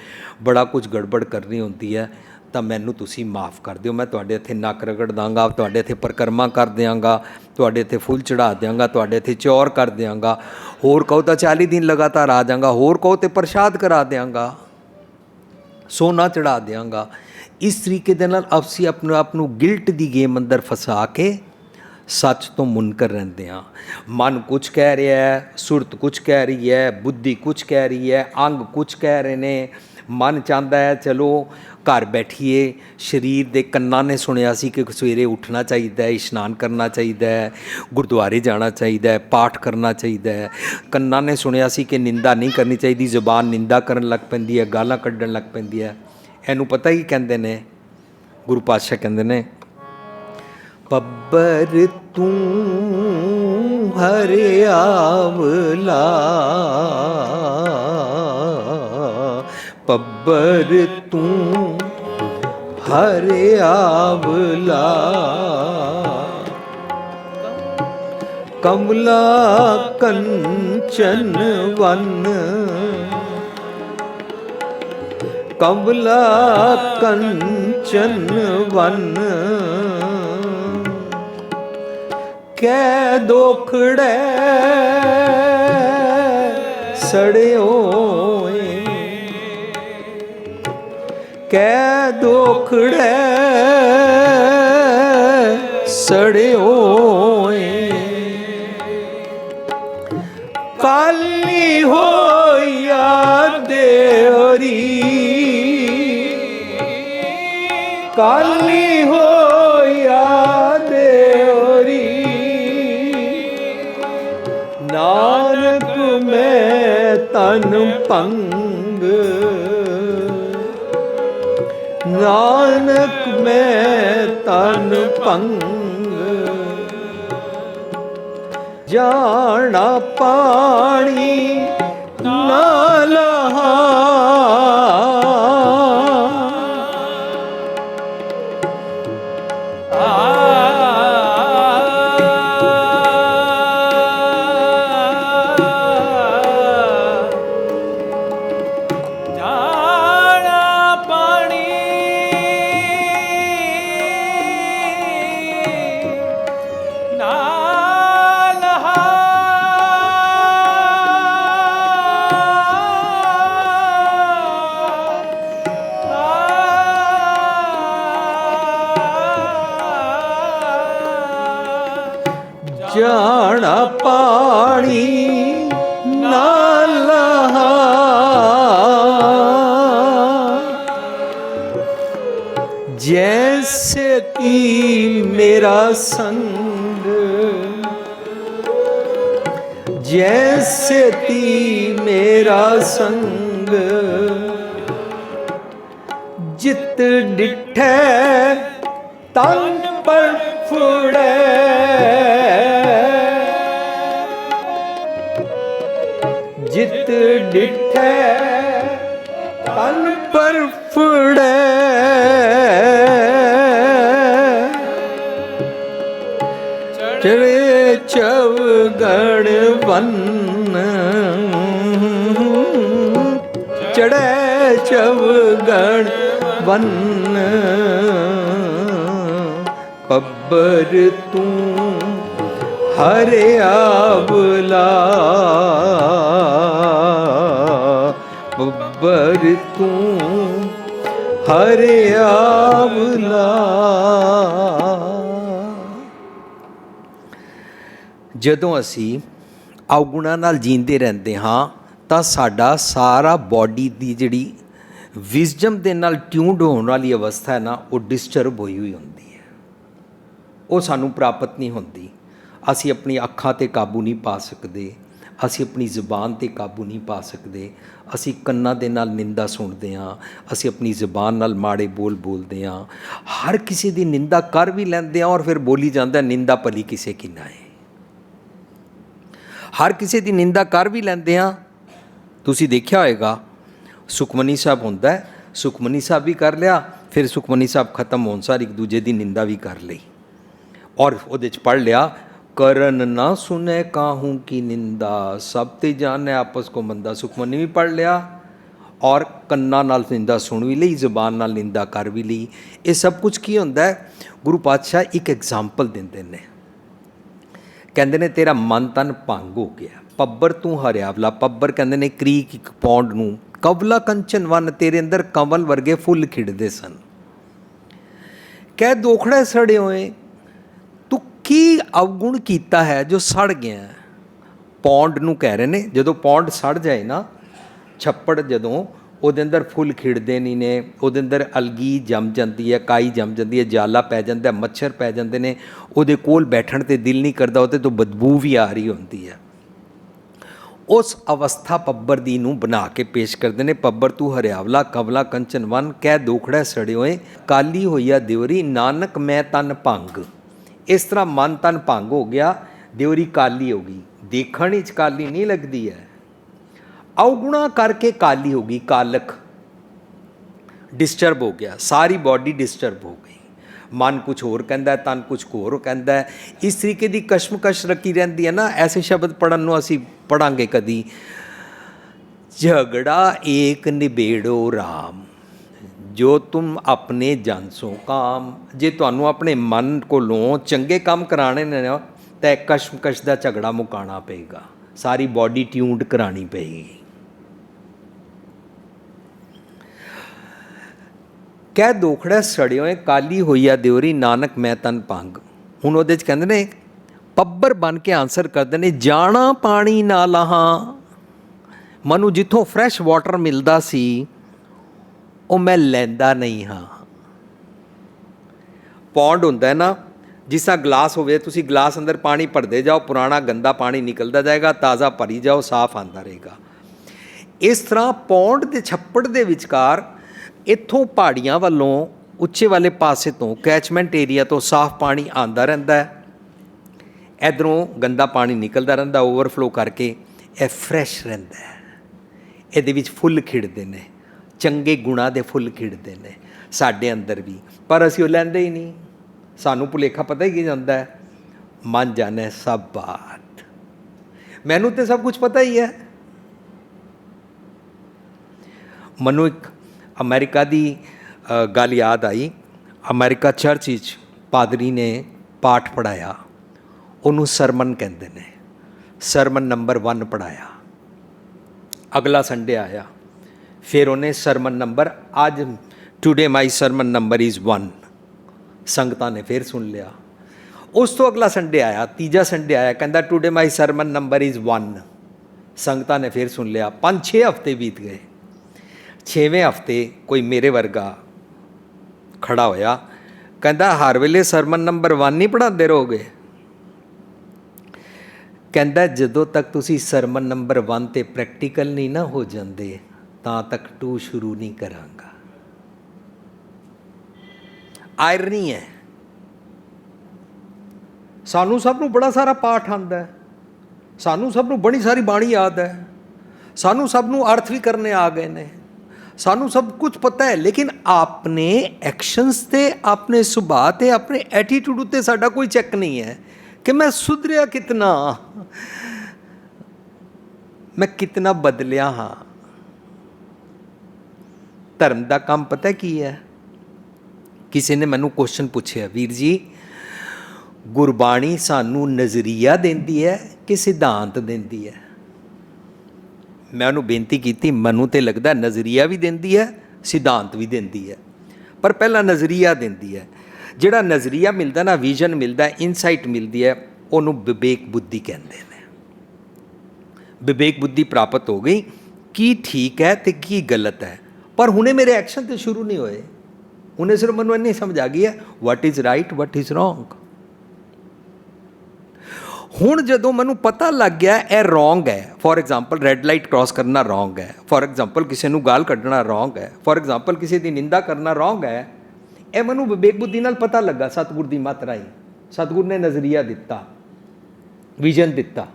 बड़ा कुछ गड़बड़ करनी होंदी है, तो मैनू तुसी माफ़ कर दिओ। मैं तुहाडे इत्थे नक रगड़ दांगा, तुहाडे इत्थे परिक्रमा कर देंगा, तुहाडे इत्थे फुल चढ़ा देंगा, तुहाडे इत्थे चौर कर देंगा, होर कहो तो 40 दिन लगातार आ जाऊँगा, होर कहो तो प्रसाद करा देंगा, सोना चढ़ा देंगा। इस तरीके दे नाल असी अपने आप नूं गिल्ट दी गेम अंदर फसा के सच तो मुनकर रहते हैं। मन कुछ कह रहा है, सुरत कुछ कह रही है, बुद्धि कुछ कह रही है, अंग कुछ कह रहे ने। मन चाहता है चलो घर बैठिए, शरीर दे कन्ना ने सुनिया सी कि सवेरे उठना चाहिए, इशनान करना चाहिए, गुरुद्वारे जाना चाहिए, पाठ करना चाहिए। कन्ना ने सुनिया सी कि निंदा नहीं करनी चाहिए, ज़बान निंदा करन लग पैंदी है, गालां कड्डण लग पैंदी है। इनू पता ही कहते ने, गुरु पातशाह कहते ने पब्बर तू हरे आवला, पब्बर तू हरे आवला, कमला कंचन वन, कमला कंचन वन, कै दोखड़े सड़ियो, कै दोखड़े सड़ियो, काली होया देवरी, काली होया देवरी, नानक में तन पंग, नानक में तन पंग, जाना पानी ना लहा, जाना पानी ना लहा, जैसे कि मेरा संग, जैसे कि मेरा संग, जित डिठे तन पर फुड़े, जित डिठे तन पर फुड़े, चढ़े चौगड़ वन, चढ़े चौगड़ वन, पब्बर तू हरे आवला, पब्बर तू हरे आवला। ਜਦੋਂ ਅਸੀਂ ਔਗੁਣਾਂ ਨਾਲ ਜੀਂਦੇ ਰਹਿੰਦੇ ਹਾਂ ਤਾਂ ਸਾਡਾ ਸਾਰਾ ਬੋਡੀ ਦੀ ਜਿਹੜੀ ਵਿਜ਼ਡਮ ਦੇ ਨਾਲ ਟਿਊਨਡ ਹੋਣ ਵਾਲੀ ਅਵਸਥਾ ਹੈ ਨਾ, ਉਹ ਡਿਸਟਰਬ ਹੋਈ ਹੋਈ ਹੁੰਦੀ ਹੈ, ਉਹ ਸਾਨੂੰ ਪ੍ਰਾਪਤ ਨਹੀਂ ਹੁੰਦੀ। ਅਸੀਂ ਆਪਣੀ ਅੱਖਾਂ 'ਤੇ ਕਾਬੂ ਨਹੀਂ ਪਾ ਸਕਦੇ, ਅਸੀਂ ਆਪਣੀ ਜ਼ੁਬਾਨ 'ਤੇ ਕਾਬੂ ਨਹੀਂ ਪਾ ਸਕਦੇ, ਅਸੀਂ ਕੰਨਾਂ ਦੇ ਨਾਲ ਨਿੰਦਾ ਸੁਣਦੇ ਹਾਂ, ਅਸੀਂ ਆਪਣੀ ਜ਼ੁਬਾਨ ਨਾਲ ਮਾੜੇ ਬੋਲ ਬੋਲਦੇ ਹਾਂ, ਹਰ ਕਿਸੇ ਦੀ ਨਿੰਦਾ ਕਰ ਵੀ ਲੈਂਦੇ ਹਾਂ ਔਰ ਫਿਰ ਬੋਲੀ ਜਾਂਦਾ ਨਿੰਦਾ ਭਲੀ ਕਿਸੇ ਕੀ ਨਾ ਹੈ। ਹਰ ਕਿਸੇ ਦੀ ਨਿੰਦਾ ਕਰ ਵੀ ਲੈਂਦੇ ਹਾਂ। ਤੁਸੀਂ ਦੇਖਿਆ ਹੋਏਗਾ ਸੁਖਮਨੀ ਸਾਹਿਬ ਹੁੰਦਾ, ਸੁਖਮਨੀ ਸਾਹਿਬ ਵੀ ਕਰ ਲਿਆ, ਫਿਰ ਸੁਖਮਨੀ ਸਾਹਿਬ ਖਤਮ ਹੋਣ ਸਾਰ ਇੱਕ ਦੂਜੇ ਦੀ ਨਿੰਦਾ ਵੀ ਕਰ ਲਈ ਔਰ ਉਹਦੇ 'ਚ ਪੜ੍ਹ ਲਿਆ ਕਰਨ ਨਾ ਸੁਨੇ ਕਾਹੂ ਕੀ ਨਿੰਦਾ ਸਭ ਤੇ ਜਾਣੇ ਆਪਸ ਕੋ ਮੰਦਾ। ਸੁਖਮਨੀ ਵੀ ਪੜ੍ਹ ਲਿਆ ਔਰ ਕੰਨਾਂ ਨਾਲ ਨਿੰਦਾ ਸੁਣ ਵੀ ਲਈ, ਜ਼ੁਬਾਨ ਨਾਲ ਨਿੰਦਾ ਕਰ ਵੀ ਲਈ। ਇਹ ਸਭ ਕੁਝ ਕੀ ਹੁੰਦਾ ਹੈ? ਗੁਰੂ ਪਾਤਸ਼ਾਹ ਇੱਕ ਐਗਜ਼ਾਮਪਲ ਦਿੰਦੇ ਨੇ, ਕਹਿੰਦੇ ਨੇ ਤੇਰਾ ਮਨ ਤਨ ਭੰਗ ਹੋ ਗਿਆ, ਪੱਬਰ ਤੂੰ ਹਰਿਆਵਲਾ। ਪੱਬਰ ਕਹਿੰਦੇ ਨੇ ਕ੍ਰੀਕ ਇੱਕ ਪੌਂਡ ਨੂੰ, ਕਵਲਾ ਕੰਚਨ ਵਨ, ਤੇਰੇ ਅੰਦਰ ਕੰਵਲ ਵਰਗੇ ਫੁੱਲ ਖਿੜਦੇ ਸਨ। ਕਹਿ ਦੋਖੜੇ ਸੜੇ ਹੋਏ, ਤੂੰ ਕੀ ਅਵਗੁਣ ਕੀਤਾ ਹੈ ਜੋ ਸੜ ਗਿਆ? ਪੌਂਡ ਨੂੰ ਕਹਿ ਰਹੇ ਨੇ, ਜਦੋਂ ਪੌਂਡ ਸੜ ਜਾਏ ਨਾ, ਛੱਪੜ ਜਦੋਂ ਉਹਦੇ ਅੰਦਰ ਫੁੱਲ ਖਿੜਦੇ ਨਹੀਂ ਨੇ, ਉਹਦੇ ਅੰਦਰ ਅਲਗੀ ਜੰਮ ਜਾਂਦੀ ਹੈ, ਕਾਈ ਜੰਮ ਜਾਂਦੀ ਹੈ, ਜਾਲਾ ਪੈ ਜਾਂਦਾ, ਮੱਛਰ ਪੈ ਜਾਂਦੇ ਨੇ, ਉਹਦੇ ਕੋਲ ਬੈਠਣ 'ਤੇ ਦਿਲ ਨਹੀਂ ਕਰਦਾ, ਉਹਦੇ ਤੋਂ ਬਦਬੂ ਵੀ ਆ ਰਹੀ ਹੁੰਦੀ ਹੈ। ਉਸ ਅਵਸਥਾ ਪੱਬਰ ਦੀ ਨੂੰ ਬਣਾ ਕੇ ਪੇਸ਼ ਕਰਦੇ ਨੇ। ਪੱਬਰ ਤੂੰ ਹਰਿਆਵਲਾ ਕਵਲਾ ਕੰਚਨ ਵਨ, ਕਹਿ ਦੋਖੜਾ ਸੜੇ ਹੋਏ, ਕਾਲੀ ਹੋਈਆ ਦਿਵਰੀ, ਨਾਨਕ ਮੈਂ ਤਨ ਭੰਗ। ਇਸ ਤਰ੍ਹਾਂ ਮਨ ਤਨ ਭੰਗ ਹੋ ਗਿਆ, ਦਿਵਰੀ ਕਾਲੀ ਹੋ ਗਈ। ਦੇਖਣ ਵਿੱਚ ਕਾਲੀ ਨਹੀਂ ਲੱਗਦੀ ਹੈ, ਅਵਗੁਣਾ ਕਰਕੇ ਕਾਲੀ ਹੋ ਗਈ, ਕਾਲਕ ਡਿਸਟਰਬ ਹੋ ਗਿਆ, ਸਾਰੀ ਬੋਡੀ ਡਿਸਟਰਬ ਹੋ ਗਈ। मन कुछ होर कहंदा है, तन कुछ होर कहंदा है। इस तरीके की कशमकश रखी रहती है ना। ऐसे शब्द पढ़न नूं असीं पढ़ांगे कदी, झगड़ा एक निबेड़ो राम, जो तुम अपने जन सो काम। जे तुहानूं अपने मन कोलों चंगे काम कराने ने ना, तो कशमकश का झगड़ा मुकाना पेगा, सारी बॉडी ट्यून्ड करानी पेगी। कह दोखड़ा सड़ियों काली होई आ दियोरी, नानक मैं तन भंग। हुण उहदे च कहंदे ने, पब्बर बन के आंसर करते ने, जाना पानी ना लाहा। मनु जिथों फ्रैश वाटर मिलता सी वो मैं लैंदा नहीं हाँ। पौंड हुंदा है ना, जिस तरह गिलास होवे, तुसीं गिलास अंदर पानी भरते जाओ, पुराना गंदा पानी निकलता जाएगा, ताज़ा भरी जाओ, साफ आंदा रहेगा। इस तरह पौंड के छप्पड़ के विचकार इत्थों पहाड़ियां वालों उच्चे वाले पासे तो कैचमेंट एरिया तो साफ पानी आंदा रहिंदा है, इधरों गंदा पानी निकलता रहिंदा ओवरफ्लो करके। यह फ्रैश रहिंदा है, इहदे विच फुੱਲ खिड़दे ने, चंगे गुणां दे फुੱਲ खिड़दे ने साडे अंदर भी, पर असीं ओह लैंदे ही नहीं। सानूं भुलेखा पता ही की जांदा है, मन जाने सब बात, मैनूं तो सब कुछ पता ही है। मनु एक अमेरिका की गल याद आई। अमेरिका चर्च विच पादरी ने पाठ पढ़ाया, उन्होंने सरमन कहते हैं। सरमन नंबर 1 पढ़ाया, अगला संडे आया, फिर उन्हें सरमन नंबर, आज today my sermon number is 1, संगतां ने फिर सुन लिया। उस तो अगला संडे आया, तीजा संडे आया, कहता today my sermon number is 1, संगतां ने फिर सुन लिया। 5-6 हफ्ते बीत गए। 6वें हफ्ते कोई मेरे वर्गा खड़ा होया, कहता हर वेले सरमन नंबर 1 नहीं पढ़ाते रहोगे। कहता जदों तक तुसी सरमन नंबर 1 ते प्रैक्टिकल नहीं ना हो जाते, तां तक 2 शुरू नहीं करांगा। आयरनी है, सानू सब नू बड़ा सारा पाठ आंदा है, सानू सब नू बड़ी सारी बाणी याद है, सानू सब नू अर्थ भी करने आ गए ने, सानू सब कुछ पता है, लेकिन अपने एक्शनस ते, अपने सुभाव ते, अपने एटीट्यूड उत्ते साडा कोई चेक नहीं है कि मैं सुधरिया कितना, मैं कितना बदलिया हाँ। धर्म का काम पता की है? किसी ने मैनू क्वेश्चन पूछे, वीर जी गुरबाणी सानू नज़रिया देंदी है कि सिद्धांत देंदी है? मैं उन्होंने बेनती की, मैनू तो लगता नज़रिया भी देंदी है, सिद्धांत भी देंदी है, पर पहला नज़रिया देंदी है। जिहड़ा नज़रिया मिलता ना, विजन मिलता है, इनसाइट मिलती है, उन्होंने विवेक बुद्धि कहते हैं। विवेक बुद्धि प्राप्त हो गई कि ठीक है तो की गलत है, पर हुणे मेरे एक्शन तो शुरू नहीं होए, उन्हें सिर्फ मैनू इन्नी समझ आ गई है what is right what is wrong. हुण जदों मैनू पता लग गया यह रॉन्ग है, for example red light cross करना रॉन्ग है, फॉर एग्जाम्पल किसी नू गाल कढ़ना रॉन्ग है, फॉर एग्जाम्पल किसी की निंदा करना रॉन्ग है, यह मैनू विवेक बुद्धि नाल पता लगा। सतगुर की मत राही सतगुर ने नज़रिया दिता, विजन दिता,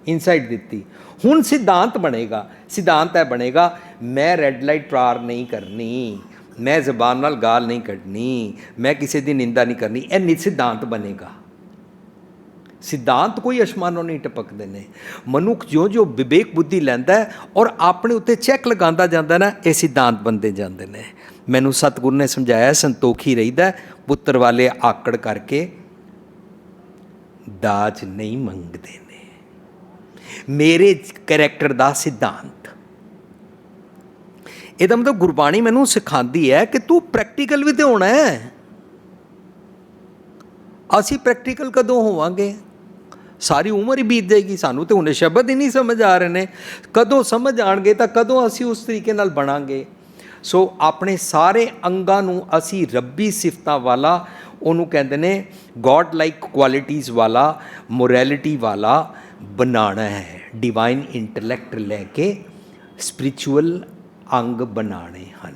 इनसाइट दी। हुण सिद्धांत बनेगा, सिद्धांत है बनेगा, मैं रेड लाइट पार नहीं करनी, मैं जबान नाल गाल नहीं कढ़नी, मैं किसी की निंदा नहीं करनी, यह सिद्धांत बनेगा। सिद्धांत कोई आसमानों नहीं टपकते ने। मनुख जो जो विवेक बुद्धि लैंदा है और अपने उत्ते चैक लगाता जाता ना, ये सिद्धांत बनते जाते हैं। मैनू सतगुर ने समझाया, संतोखी रहीदा, पुत्र वाले आकड़ करके दाज नहीं मंगते ने। मेरे करैक्टर का सिद्धांत, यदा मतलब गुरबाणी मैनू सिखाती है कि तू प्रैक्टिकल भी तो होना है। असी प्रैक्टिकल कदों होवांगे? सारी उम्र ही बीत जाएगी, सानू तो उन्हें शब्द ही नहीं समझ आ रहे हैं। कदों समझ आएंगे तो कदों असी उस तरीके नाल बनांगे। सो अपने सारे अंगां नू असी रब्बी सिफतां वाला, उन्होंने कहते ने गॉड लाइक क्वालिटीज़ वाला, मोरैलिटी वाला बनाना है। डिवाइन इंटलैक्ट लैके स्पिरिचुअल अंग बनाने हैं,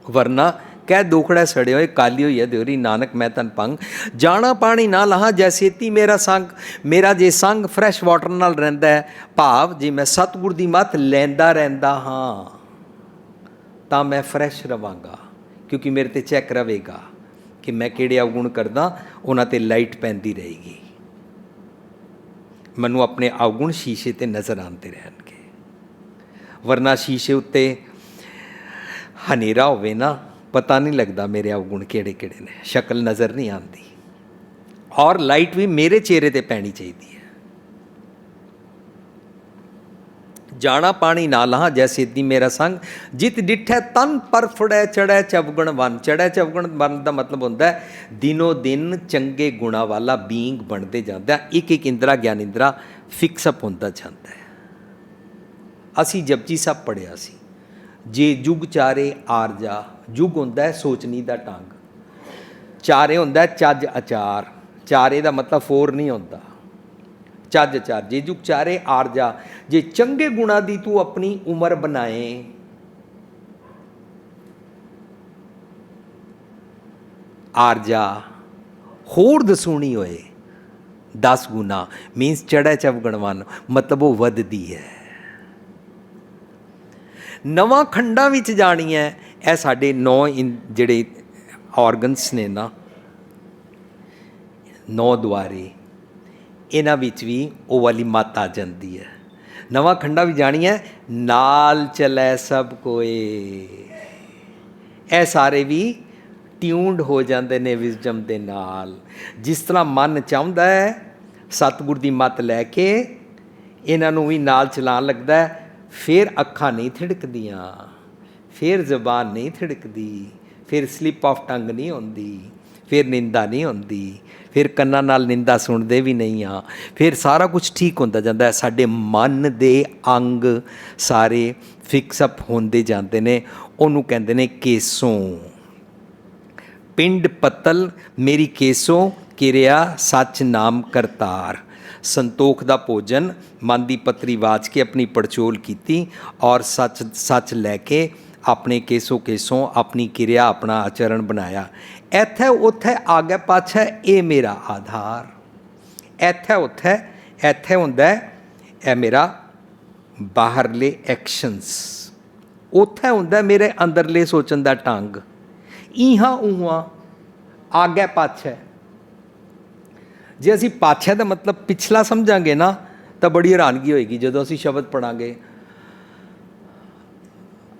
वरना कह दोखड़ा सड़े हुए काली हुई है दियोरी, नानक मैं तन भंग। जाना पानी ना लहा जैसेती मेरा संग, मेरा जे संग फ्रैश वाटर नाल रहिंदा है, भाव जे मैं सतगुर दी मत लैंदा रहिंदा हाँ तां मैं फ्रैश रवांगा, क्योंकि मेरे ते चैक रहेगा कि मैं किहड़े अवगुण करदा, उन्हां ते लाइट पैंदी रहेगी। मैनूं अपने अवगुण शीशे ते नज़र आते रहणगे, वरना शीशे उत्ते हनेरा होवे ना, पता नहीं लगता मेरे अवगुण किहड़े किहड़े ने, शक्ल नज़र नहीं आती। और लाइट भी मेरे चेहरे ते पैनी चाहिए है। जाना पानी ना लहा जैसे दी मेरा संग, जित डिठै तन पर फड़ै चढ़ै चवगण वन। चढ़ै चवगण वन का मतलब होंदा है दिनों दिन चंगे गुणा वाला बींग बनते जाता है, एक एक इंद्रा ज्ञान इंद्रा फिक्सअप होता जाता है। असी जपजी साहब पढ़िया सी, जे जुग चारे आरजा, जुग होंदा है सोचनी का ढंग, चारे होंदा है चज अचार, चारे का मतलब फोर नहीं होता, चज अचार। जे जुग चारे आरजा, जे चंगे गुणा दी तू अपनी उम्र बनाए, आरजा होर दसूनी होए 10 गुना, मीनस चढ़ै चवगणवान, मतलब वो वधदी है। नवां खंडां विच जानी है, यह साढ़े 9 जिहड़े ऑर्गनस ने ना, 9 द्वारे, इन्हां विच भी वो वाली मत आ जाती है। नवां खंडा भी जानी है, नाल चलै सब कोए, ए सारे भी ट्यून्ड हो जाते ने विजडम दे नाल। जिस तरह मन चाहुंदा है सतगुर दी मत लैके इन्हां नूं भी नाल चलान लगदा है, फिर अखां नहीं थिड़कदियां, फिर जबान नहीं थिड़कदी, फिर स्लिप ऑफ टंग नहीं होंदी, फिर निंदा नहीं होंदी, फिर कन्नां नाल निंदा सुनते भी नहीं हाँ, फिर सारा कुछ ठीक होंदा जांदा है। साडे मन दे अंग सारे फिक्सअप होंदे जांदे ने, उहनूं कहंदे ने केसों। पिंड पत्तल मेरी केसों, किरिया सच नाम करतार। संतोख दा भोजन मन दी पतरी वाच के अपनी पड़चोल कीती, और सच सच लैके अपने केसों केसों अपनी किरिया अपना आचरण बनाया। इत्थे उत्थे आगे पाछे ये मेरा आधार, इत्थे उत्थे इत्थे हुंदा है मेरा बाहरले एक्शनस, उत्थे हुंदा मेरे अंदरले सोचन दा ढंग, इहां उहां आगे पाछे। जे असी पाछे का मतलब पिछला समझांगे ना, तो बड़ी हैरानगी होएगी जदों असी शब्द पढ़ांगे,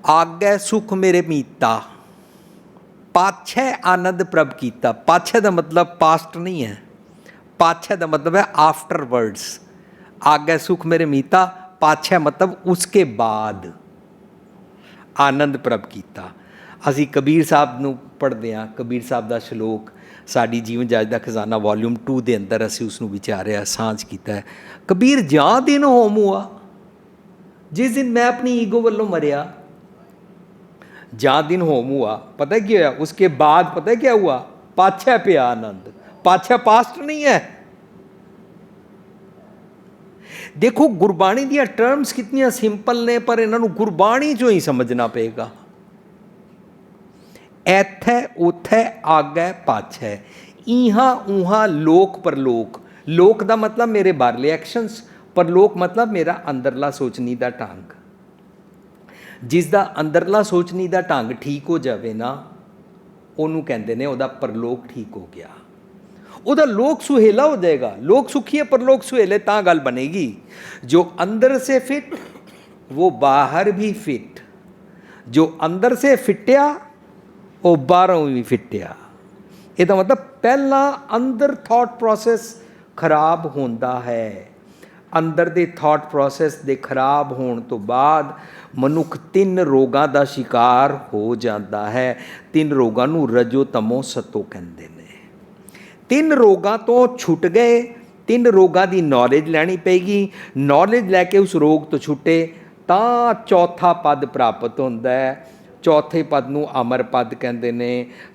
आगे सुख मेरे मीता, पाछे आनंद प्रभ कीता। पाछे का मतलब पास्ट नहीं है, पाछे का मतलब है आफ्टर वर्ड्स। आगे सुख मेरे मीता, पाछे मतलब उसके बाद आनंद प्रभ कीता। असी कबीर साहब नूं पढ़ते हैं, कबीर साहब का श्लोक साड़ी जीवन जाच का खजाना वॉल्यूम 2 के अंदर असी उसनूं विचारिया सांझ किया है। कबीर जां दिन होम हुआ, जिस दिन मैं अपनी ईगो वालों मरिया, जां दिन होम हुआ, पता है क्या होया, उसके बाद पता है क्या हुआ, पाछे पिया आनंद। पाछे पास्ट नहीं है। देखो गुरबाणी दी टर्म्स कितनी सिंपल ने, पर इन्हां नूं गुरबाणी चों ही समझना पेगा। इत्थे उत्थे आगे पाछे, इहां उहां लोक परलोक। लोक का मतलब मेरे बाहरले एक्शनस, परलोक मतलब मेरा अंदरला सोचनी का ढंग। जिसका अंदरला सोचनी का ढंग ठीक हो जाए ना, उन्होंने कहते हैं वह परलोक ठीक हो गया, वह लोक सुहेला हो जाएगा। लोक सुखी है परलोक सुहेले, तां गल बनेगी। जो अंदर से फिट वो बाहर भी फिट, जो अंदर से फिटिया वो बाहरों भी फिटिया। यह मतलब पहला अंदर थॉट प्रोसैस खराब होंदा है। अंदर दे थॉट प्रोसैस दे खराब होने तो बाद मनुख 3 रोगां दा शिकार हो जाता है। 3 रोगां नूं रजो तमो सतो कहंदे ने। 3 रोगां तो छुट गए, 3 रोगां दी नॉलेज लैनी पेगी। नॉलेज लैके उस रोग तो छुटे तां चौथा पद प्राप्त होंदा है। चौथे पद नूं अमर पद कहंदे ने,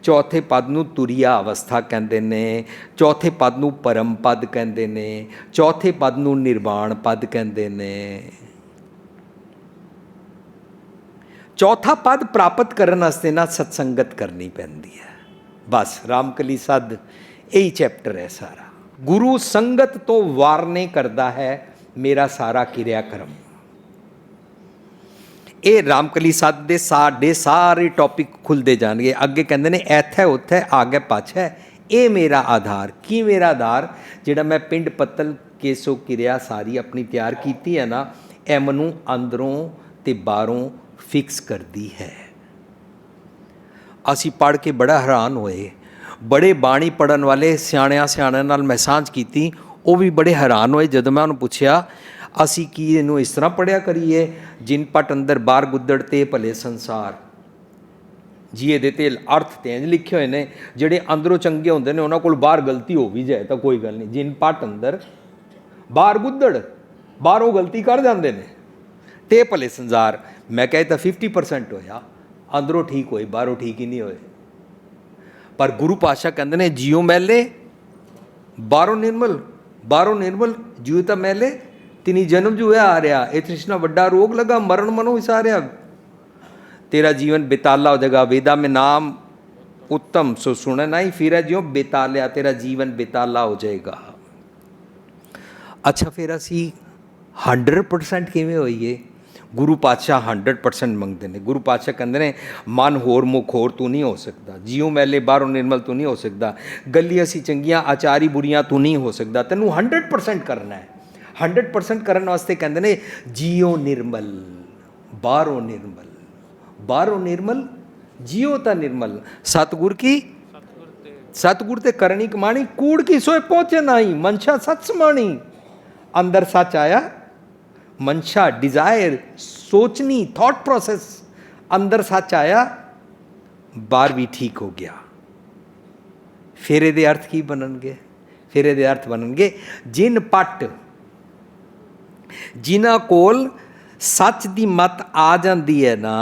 चौथे पद नूं तुरिया अवस्था कहंदे ने, चौथे पद नूं परम पद कहंदे ने, चौथे पद नूं निर्वाण पद कहंदे ने। चौथा पद प्राप्त करने वास्ते ना सत्संगत करनी पैंदी है। बस रामकली सद यही चैप्टर है सारा। गुरु संगत तो वारने करता है मेरा सारा क्रियाक्रम। ਇਹ ਰਾਮਕਲੀ ਸੱਤ ਦੇ ਸਾਡੇ ਸਾਰੇ ਟੌਪਿਕ ਖੁੱਲਦੇ ਜਾਣਗੇ। ਅੱਗੇ ਕਹਿੰਦੇ ਨੇ ਇੱਥੇ ਉੱਥੇ ਆਗੇ ਪਾਛੇ ਇਹ ਮੇਰਾ ਆਧਾਰ। ਕੀ ਮੇਰਾ ਆਧਾਰ? ਜਿਹੜਾ ਮੈਂ ਪਿੰਡ ਪੱਤਲ ਕੇਸੋ ਕਿਰਿਆ ਸਾਰੀ ਆਪਣੀ ਤਿਆਰ ਕੀਤੀ ਹੈ ਨਾ, ਇਹ ਮੈਨੂੰ ਅੰਦਰੋਂ ਤੇ ਬਾਹਰੋਂ ਫਿਕਸ ਕਰਦੀ ਹੈ। ਅਸੀਂ ਪੜ੍ਹ ਕੇ ਬੜਾ ਹੈਰਾਨ ਹੋਏ। ਬੜੇ ਬਾਣੀ ਪੜ੍ਹਨ ਵਾਲੇ ਸਿਆਣਿਆਂ ਨਾਲ ਮੈਂ ਸਾਂਝ ਕੀਤੀ, ਉਹ ਵੀ ਬੜੇ ਹੈਰਾਨ ਹੋਏ ਜਦੋਂ ਮੈਂ ਉਹਨੂੰ ਪੁੱਛਿਆ ਅਸੀਂ ਕੀ ਇਹਨੂੰ ਇਸ ਤਰ੍ਹਾਂ ਪੜ੍ਹਿਆ ਕਰੀਏ, ਜਿਨ ਪਟ ਅੰਦਰ ਬਾਹਰ ਗੁੱਦੜ ਤੇ ਭਲੇ ਸੰਸਾਰ ਜੀ। ਇਹਦੇ ਤੇ ਅਰਥ ਤੇ ਇੰਝ ਲਿਖੇ ਹੋਏ ਨੇ, ਜਿਹੜੇ ਅੰਦਰੋਂ ਚੰਗੇ ਹੁੰਦੇ ਨੇ ਉਹਨਾਂ ਕੋਲ ਬਾਹਰ ਗਲਤੀ ਹੋ ਵੀ ਜਾਏ ਤਾਂ ਕੋਈ ਗੱਲ ਨਹੀਂ। ਜਿਨ ਪਟ ਅੰਦਰ ਬਾਹਰ ਗੁੱਦੜ, ਬਾਹਰੋਂ ਗਲਤੀ ਕਰ ਜਾਂਦੇ ਨੇ, ਤੇ ਭਲੇ ਸੰਸਾਰ। ਮੈਂ ਕਹੇ ਤਾਂ 50% ਹੋਇਆ, ਅੰਦਰੋਂ ਠੀਕ ਹੋਏ ਬਾਹਰੋਂ ਠੀਕ ਹੀ ਨਹੀਂ ਹੋਏ। ਪਰ ਗੁਰੂ ਪਾਤਸ਼ਾਹ ਕਹਿੰਦੇ ਨੇ ਜੀਓ ਮੈਲੇ ਬਾਹਰੋਂ ਨਿਰਮਲ, ਬਾਹਰੋਂ ਨਿਰਮਲ ਜੀਓ ਤਾਂ ਮੈਲੇ ਤਿਨੀ ਜਨਮ ਜੂਇਆ ਆ ਰਿਹਾ। ਇਹ ਤ੍ਰਿਸ਼ਨਾ ਵੱਡਾ ਰੋਗ ਲਗਾ ਮਰਨ ਮਨੋਂ ਵਿਸਾਰਿਆ। तेरा जीवन बेताला हो जाएगा। वेदा में नाम उत्तम सो सुने नहीं, फिर है जियो बेतालिया, तेरा जीवन बेताला हो जाएगा। अच्छा फिर असी 100% किवें होइए? गुरु पातशाह 100% मंगते हैं। गुरु पातशाह कहते हैं मन होर मुख होर तू नहीं हो सकता, जियो मैले बाहरों निर्मल तू नहीं हो सकता, गली असी चंगियां आचारी बुरियां तू नहीं हो सकता, तेनू 100% करना है। 100% करने वास्ते कहते हैं जियो निर्मल बाहरों निर्मल, बाहरों निर्मल जियो ता निर्मल। सतगुर की सतगुर ते करनी कमाणी, कूड़ की सोए पहुंचे नहीं, मनशा सच समाणी। अंदर सच आया, मनशा डिजायर सोचनी थॉट प्रोसेस, अंदर सच आया, बाहर भी ठीक हो गया। फिर ये अर्थ की बननगे? फिर ये अर्थ बननगे जिन पट जिन्हां कोल सच दी मत आ जाती है ना,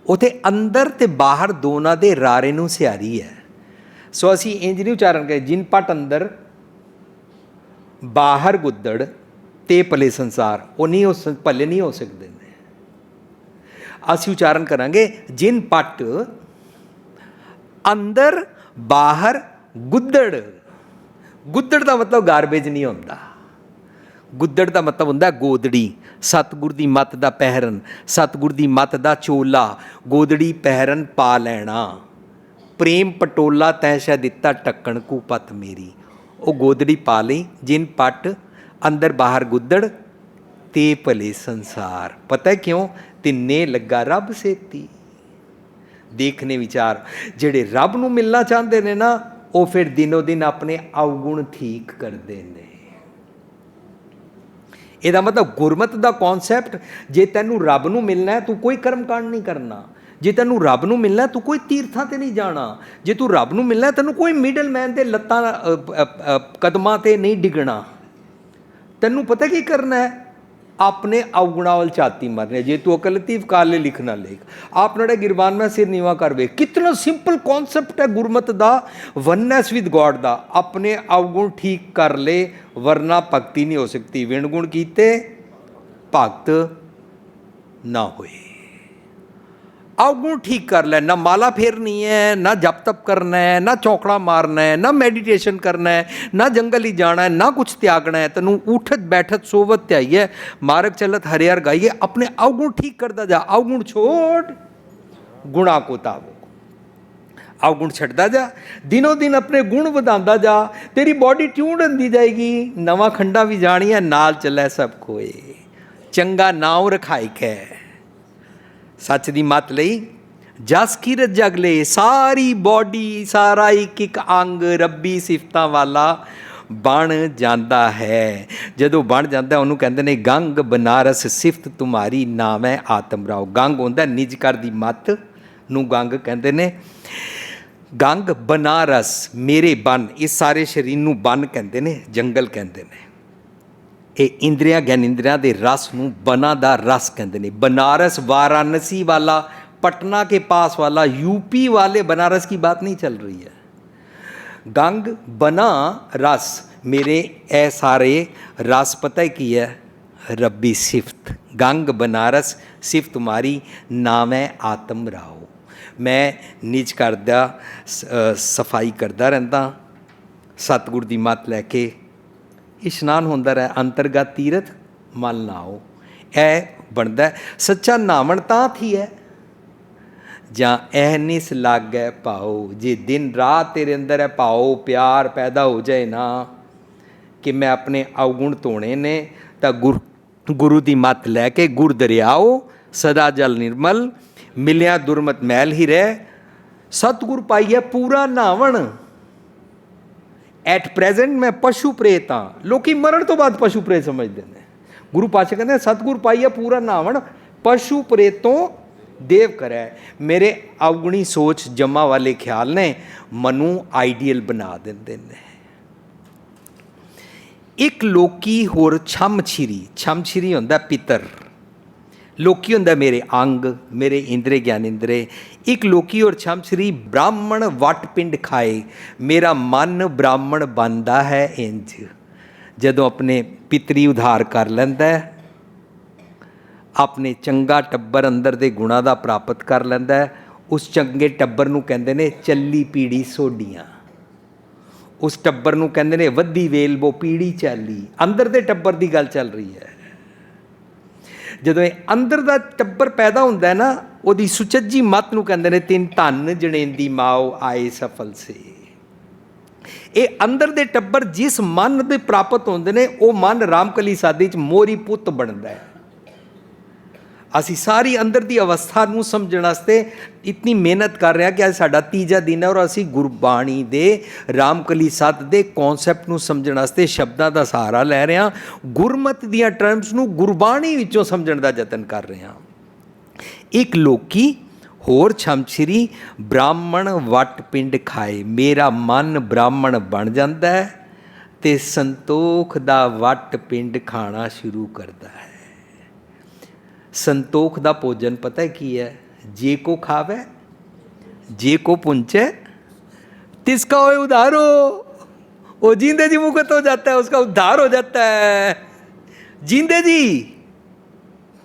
उथे अंदर ते बाहर दोनों दे रारे नूं सियारी है। सो असी इंज नहीं उच्चारण करें जिन पट अंदर बाहर गुद्दड़ ते भले संसार, वो नहीं हो भले नहीं हो सकते। असी उच्चारण करांगे जिन पट अंदर बाहर गुद्दड़। गुद्दड़ का मतलब गारबेज नहीं होता, गुद्दड़ का मतलब होंदा गोदड़ी। सतगुर दी मत दा पहरन, सतगुर दी मत दा चोला, गोदड़ी पहरन पा लैना। प्रेम पटोला तै शा दिता टक्कण कू पत मेरी। वो गोदड़ी पा लई जिन पट अंदर बाहर गुद्दड़ ते भले संसार। पता है क्यों? तिन्ने लगा रब सेती। देखने विचार जेड़े रब नूं मिलना चाहते ने ना, वो फिर दिनों दिन अपने अवगुण ठीक करते हैं। ਇਹਦਾ मतलब गुरमत ਦਾ कॉन्सैप्ट, जे तैनू रब नूं मिलना है तू कोई कर्म कांड नहीं करना, जे तैनू रब नूं मिलना है तू कोई तीर्थां ते नहीं जाना, जे तू रब नूं मिलना है तैनू कोई मिडल मैन दे लत्तां कदमां ते नहीं डिगना। तैनू पता की करना है? अपने अवगुणा वाल छाती मारने। जे तू अकल लतीफ काले लिखना लेख, आप नड़े गिरबान में सिर नीवा कर वे। कितना सिंपल कॉन्सेप्ट है गुरमत दा, वननेस विद गॉड दा। अपने अवगुण ठीक कर ले वरना भगती नहीं हो सकती। विणगुण कीते भगत ना होए। अवगुण ठीक कर ले, ना माला फेरनी है, ना जप तप करना है, ना चौकड़ा मारना है, ना मेडिटेशन करना है, ना जंगल ही जाना है, ना कुछ त्यागना है। तेनू उठत बैठत सोवत त्याइए, मार्ग चलत हरियर गाइए। अपने अवगुण ठीक करता जा। अवगुण छोड़ गुणा को ताबो। अवगुण छड्डदा जा, दिनों दिन अपने गुण वधांदा जा, तेरी बॉडी ट्यून्ड होंदी जाएगी। नवा खंडा भी जानी है, नाल चलै सब कोई। चंगा नाम रखाई कै सच दी मत लई जस कीरत जग ले। सारी बॉडी सारा एक एक अंग रब्बी सिफतां वाला बन जाता है। जदों बन जाता है उन्होंने कहते हैं गंग बनारस सिफत तुम्हारी नाम है आत्म राव। गंग होंदा निज कर दी मत नूं गंग कहते हैं। गंग बनारस मेरे बन, इस सारे शरीर नूं बन कहते हैं, जंगल कहते हैं। ये इंद्रिया ज्ञानेंद्रिया के रस नूं बना दा रस कहते हैं। बनारस वाराणसी वाला, पटना के पास वाला, यूपी वाले बनारस की बात नहीं चल रही है। गंग बना रस मेरे ए सारे रस पता की है? रब्बी सिफत। गंग बनारस सिफत तुम्हारी नाम है आत्म राव। मैं निज करदा सफाई करता रहता, सतगुर दी मत लैके इशनान होंदा रहे। अंतरगत तीरथ मल ना आओ। ए ਬਣਦਾ। ਸੱਚਾ ਨਾਵਣ ਤਾਂ ਥੀ ਹੈ ਜਾਂ ਐਹਨਿਸ लागै ਭਾਓ। ਜੇ ਦਿਨ ਰਾਤ तेरे अंदर है भाव प्यार पैदा हो जाए ना कि मैं अपने अवगुण धोने ने, तो गुरु की मत लैके गुर दरियाओ सदा जल निर्मल मिलिया दुरमत मैल ही रह। सतगुर पाइए पूरा नावण। एट प्रेजेंट मैं पशु प्रेत हाँ, लोग मरण तो बाद पशु प्रेत समझते हैं। गुरु पातशाह कहते हैं सतगुर पाइए पूरा नावण पशु प्रेतों देव करे। मेरे अवगुणी सोच जमा वाले ख्याल ने मनु आइडियल बना देंदे ने। एक लोकी होर छम-छिरी हुंदा पितर, लोकी हुंदा मेरे अंग मेरे इंद्रे ज्ञान इंद्रे। एक लोकी और छम-छिरी ब्राह्मण वट पिंड खाए, मेरा मन ब्राह्मण बनता है इंज। जदों अपने पितरी उधार कर लैंदा है, अपने चंगा टब्बर अंदर दे गुणा दा प्राप्त कर लैंदा है, उस चंगे टब्बर नूं कहंदे ने चली पीड़ी सोडियां। उस टब्बर नूं कहंदे ने वधी वेल वो पीड़ी चाली। अंदर दे टब्बर दी गल चल रही है। जदों अंदर दा टब्बर पैदा हुंदा है ना, उहदी सुचज्जी मत नूं कहंदे ने तिन धन जणेंदी माओ आए सफल से। ये अंदर दे टब्बर जिस मन दे प्राप्त होंदे ने, वो मन रामकली साधी च मोरी पुੱਤ बनदा है। ਅਸੀਂ ਸਾਰੀ ਅੰਦਰ ਦੀ ਅਵਸਥਾ ਨੂੰ ਸਮਝਣ ਵਾਸਤੇ ਇਤਨੀ ਮਿਹਨਤ ਕਰ ਰਹੇ ਹਾਂ ਕਿ ਅੱਜ ਸਾਡਾ ਤੀਜਾ ਦਿਨ ਹੈ ਔਰ ਅਸੀਂ ਗੁਰਬਾਣੀ ਦੇ ਰਾਮਕਲੀ ਸੱਤ ਦੇ ਕਨਸੈਪਟ ਨੂੰ ਸਮਝਣ ਵਾਸਤੇ ਸ਼ਬਦਾਂ ਦਾ ਸਹਾਰਾ ਲੈ ਰਹੇ ਹਾਂ, ਗੁਰਮਤ ਦੀਆਂ ਟਰਮਸ ਨੂੰ ਗੁਰਬਾਣੀ ਵਿੱਚੋਂ ਸਮਝਣ ਦਾ ਯਤਨ ਕਰ ਰਹੇ ਹਾਂ। ਇੱਕ ਲੋਕੀ ਹੋਰ ਛਮਛਰੀ ਬ੍ਰਾਹਮਣ ਵਟ ਪਿੰਡ ਖਾਏ, ਮੇਰਾ ਮਨ ਬ੍ਰਾਹਮਣ ਬਣ ਜਾਂਦਾ ਹੈ ਤੇ ਸੰਤੋਖ ਦਾ ਵਟ ਪਿੰਡ ਖਾਣਾ ਸ਼ੁਰੂ ਕਰਦਾ ਹੈ। संतोख दा भोजन पता है की है? जे को खावे जे को पुंचे तिसका होए उद्धार हो। वो जींदे जी मुक्त हो जाता है, उसका उद्धार हो जाता है। जींदे जी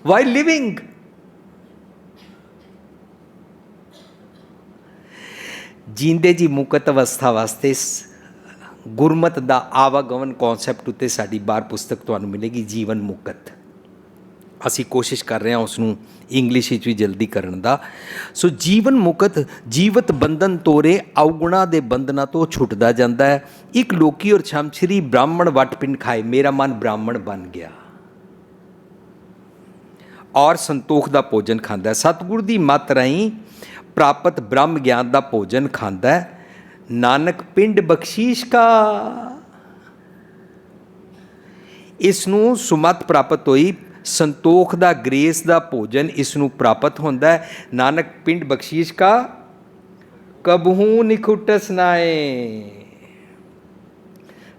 वाइल लिविंग। जींदे जी मुक्त अवस्था वास्ते गुरमत दा आवागमन कॉन्सैप्ट उत्ते साडी बार पुस्तक तुहानूं मिलेगी, जीवन मुक्त। ਅਸੀਂ ਕੋਸ਼ਿਸ਼ ਕਰ ਰਹੇ ਹਾਂ ਉਸ ਨੂੰ ਇੰਗਲਿਸ਼ ਵਿੱਚ ਵੀ ਜਲਦੀ ਕਰਨ ਦਾ। ਸੋ ਜੀਵਨ ਮੁਕਤ ਜੀਵਤ ਬੰਧਨ ਤੋਰੇ, ਅਵਗੁਣਾ ਦੇ ਬੰਧਨਾਂ ਤੋਂ ਛੁੱਟਦਾ ਜਾਂਦਾ ਹੈ। ਇੱਕ ਲੋਕੀ ਔਰ ਛਮਛਰੀ ਬ੍ਰਾਹਮਣ ਵਟ ਪਿੰਡ ਖਾਏ, ਮੇਰਾ ਮਨ ਬ੍ਰਾਹਮਣ ਬਣ ਗਿਆ ਔਰ ਸੰਤੋਖ ਦਾ ਭੋਜਨ ਖਾਂਦਾ ਹੈ। ਸਤਿਗੁਰ ਦੀ ਮੱਤ ਰਾਹੀਂ ਪ੍ਰਾਪਤ ਬ੍ਰਹਮ ਗਿਆਨ ਦਾ ਭੋਜਨ ਖਾਂਦਾ ਹੈ। ਨਾਨਕ ਪਿੰਡ ਬਖਸ਼ੀਸ਼ ਕਾ, ਇਸ ਨੂੰ ਸੁਮਤ ਪ੍ਰਾਪਤ ਹੋਈ। संतोख दा ग्रेस दा भोजन इसनूं प्राप्त होंदा है। नानक पिंड बख्शीश का कबहू निखुटस नाए।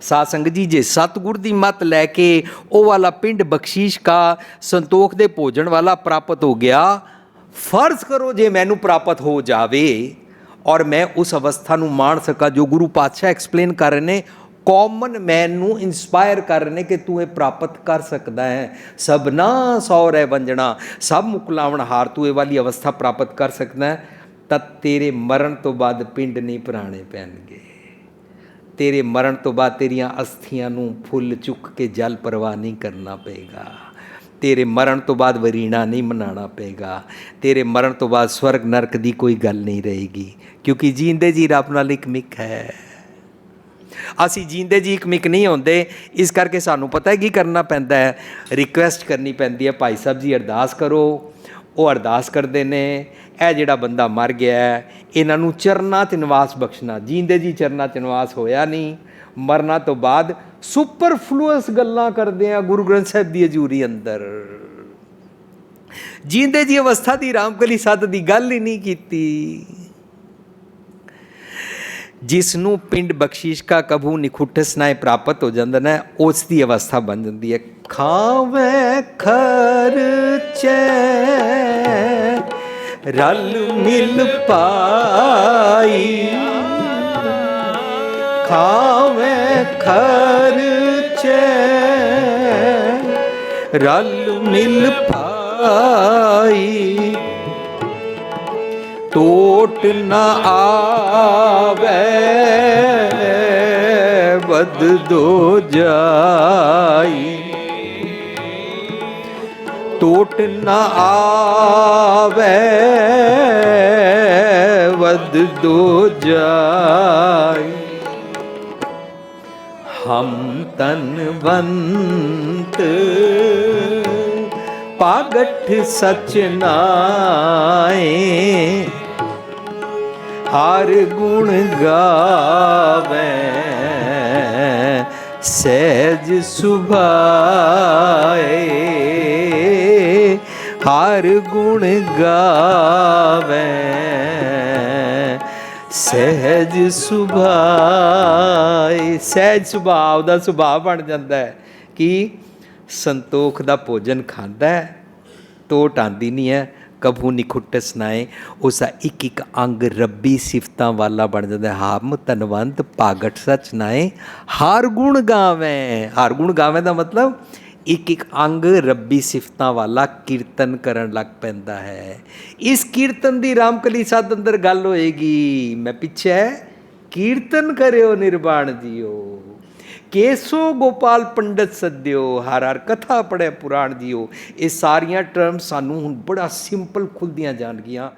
साध संगत जी जे सतगुर दी मत लैके ओ वाला पिंड बख्शीश का संतोख दे भोजन वाला प्राप्त हो गया, फर्ज करो जे मैनू प्राप्त हो जावे और मैं उस अवस्था नूं माण सका जो गुरु पातशाह एक्सप्लेन कर रहे ने, कॉमन मैन नूं इंस्पायर कर रहे हैं कि तू ये प्राप्त कर सकता है। सबना सौर है वंजना, सब मुकलावन हार तू ये वाली अवस्था प्राप्त कर सकता है। तब तेरे मरण तो बाद पिंड नहीं भराने पैणगे। तेरे मरण तो बाद तेरियां अस्थियां नूं फुल चुक के जल परवाह नहीं करना पेगा। तेरे मरण तो बाद वरीणा नहीं मनाना पेगा। तेरे मरण तो बाद स्वर्ग नरक की कोई गल नहीं रहेगी, क्योंकि जींदे जी रब नाल एक मिक है। ਅਸੀਂ ਜੀਂਦੇ ਜੀ ਇੱਕ ਮਿਕ ਨਹੀਂ ਹੁੰਦੇ। ਇਸ ਕਰਕੇ ਸਾਨੂੰ ਪਤਾ ਹੈ ਕੀ ਕਰਨਾ ਪੈਂਦਾ ਹੈ, ਰਿਕੁਐਸਟ ਕਰਨੀ ਪੈਂਦੀ ਹੈ, ਭਾਈ ਸਾਹਿਬ ਜੀ ਅਰਦਾਸ ਕਰੋ। ਉਹ ਅਰਦਾਸ ਕਰਦੇ ਨੇ, ਇਹ ਜਿਹੜਾ ਬੰਦਾ ਮਰ ਗਿਆ ਇਹਨਾਂ ਨੂੰ ਚਰਨਾਂ 'ਚ ਨਿਵਾਸ ਬਖਸ਼ਣਾ। ਜੀਂਦੇ ਜੀ ਚਰਨਾਂ 'ਚ ਨਿਵਾਸ ਹੋਇਆ ਨਹੀਂ, ਮਰਨਾ ਤੋਂ ਬਾਅਦ ਸੁਪਰਫਲੂਅਸ ਗੱਲਾਂ ਕਰਦੇ ਆ ਗੁਰੂ ਗ੍ਰੰਥ ਸਾਹਿਬ ਦੀ ਹਜ਼ੂਰੀ ਅੰਦਰ। ਜੀਂਦੇ ਜੀ ਅਵਸਥਾ ਦੀ ਰਾਮਕਲੀ ਸੱਤ ਦੀ ਗੱਲ ਹੀ ਨਹੀਂ ਕੀਤੀ। जिसनों पिंड बख्शीश का कभू निखुटस नाए प्राप्त हो जाता है, उसकी अवस्था बन जाती है। खावे खर्चे रल मिल पाई, खावे खर्चे रल मिल पाई, टोट न आवे बद दो जाई। टोट न आवे वद दो जाय। हम तनवंत पागठ सच नाए, हर गुण गावे सहज सुभाए। हर गुण गावे सहज सुभाए। सहज सुभाव ਦਾ ਸੁਭਾਅ ਬਣ ਜਾਂਦਾ ਹੈ ਕਿ ਸੰਤੋਖ ਦਾ ਭੋਜਨ ਖਾਂਦਾ ਹੈ, ਟੋਟ ਆਉਂਦੀ ਨਹੀਂ ਹੈ, ਕਭੂ ਨਹੀਂ ਖੁੱਟਸ ਨਾਏ। ਉਸ ਦਾ ਇੱਕ ਇੱਕ ਅੰਗ ਰੱਬੀ ਸਿਫਤਾਂ ਵਾਲਾ ਬਣ ਜਾਂਦਾ। ਹਮ ਤਨਵੰਤ ਪਾਗਟ ਸਚ ਨਾਏ, ਹਰ ਗੁਣ ਗਾਵੇਂ। ਹਰ ਗੁਣ ਗਾਵੇਂ ਦਾ ਮਤਲਬ ਇੱਕ ਇੱਕ ਅੰਗ ਰੱਬੀ ਸਿਫਤਾਂ ਵਾਲਾ ਕੀਰਤਨ ਕਰਨ ਲੱਗ ਪੈਂਦਾ ਹੈ। ਇਸ ਕੀਰਤਨ ਦੀ ਰਾਮਕਲੀ ਸਾਧ ਅੰਦਰ ਗੱਲ ਹੋਏਗੀ। ਮੈਂ ਪਿੱਛੇ ਕੀਰਤਨ ਕਰਿਓ ਨਿਰਵਾਣ ਜੀਓ, ਕੇਸੋ ਗੋਪਾਲ ਪੰਡਤ ਸੱਦਿਓ, ਹਰ ਹਰ ਕਥਾ ਪੜ੍ਹੇ ਪੁਰਾਣ ਜੀਓ। ਇਹ ਸਾਰੀਆਂ ਟਰਮ ਸਾਨੂੰ ਹੁਣ ਬੜਾ ਸਿੰਪਲ ਖੁੱਲ੍ਹਦੀਆਂ ਜਾਣਗੀਆਂ।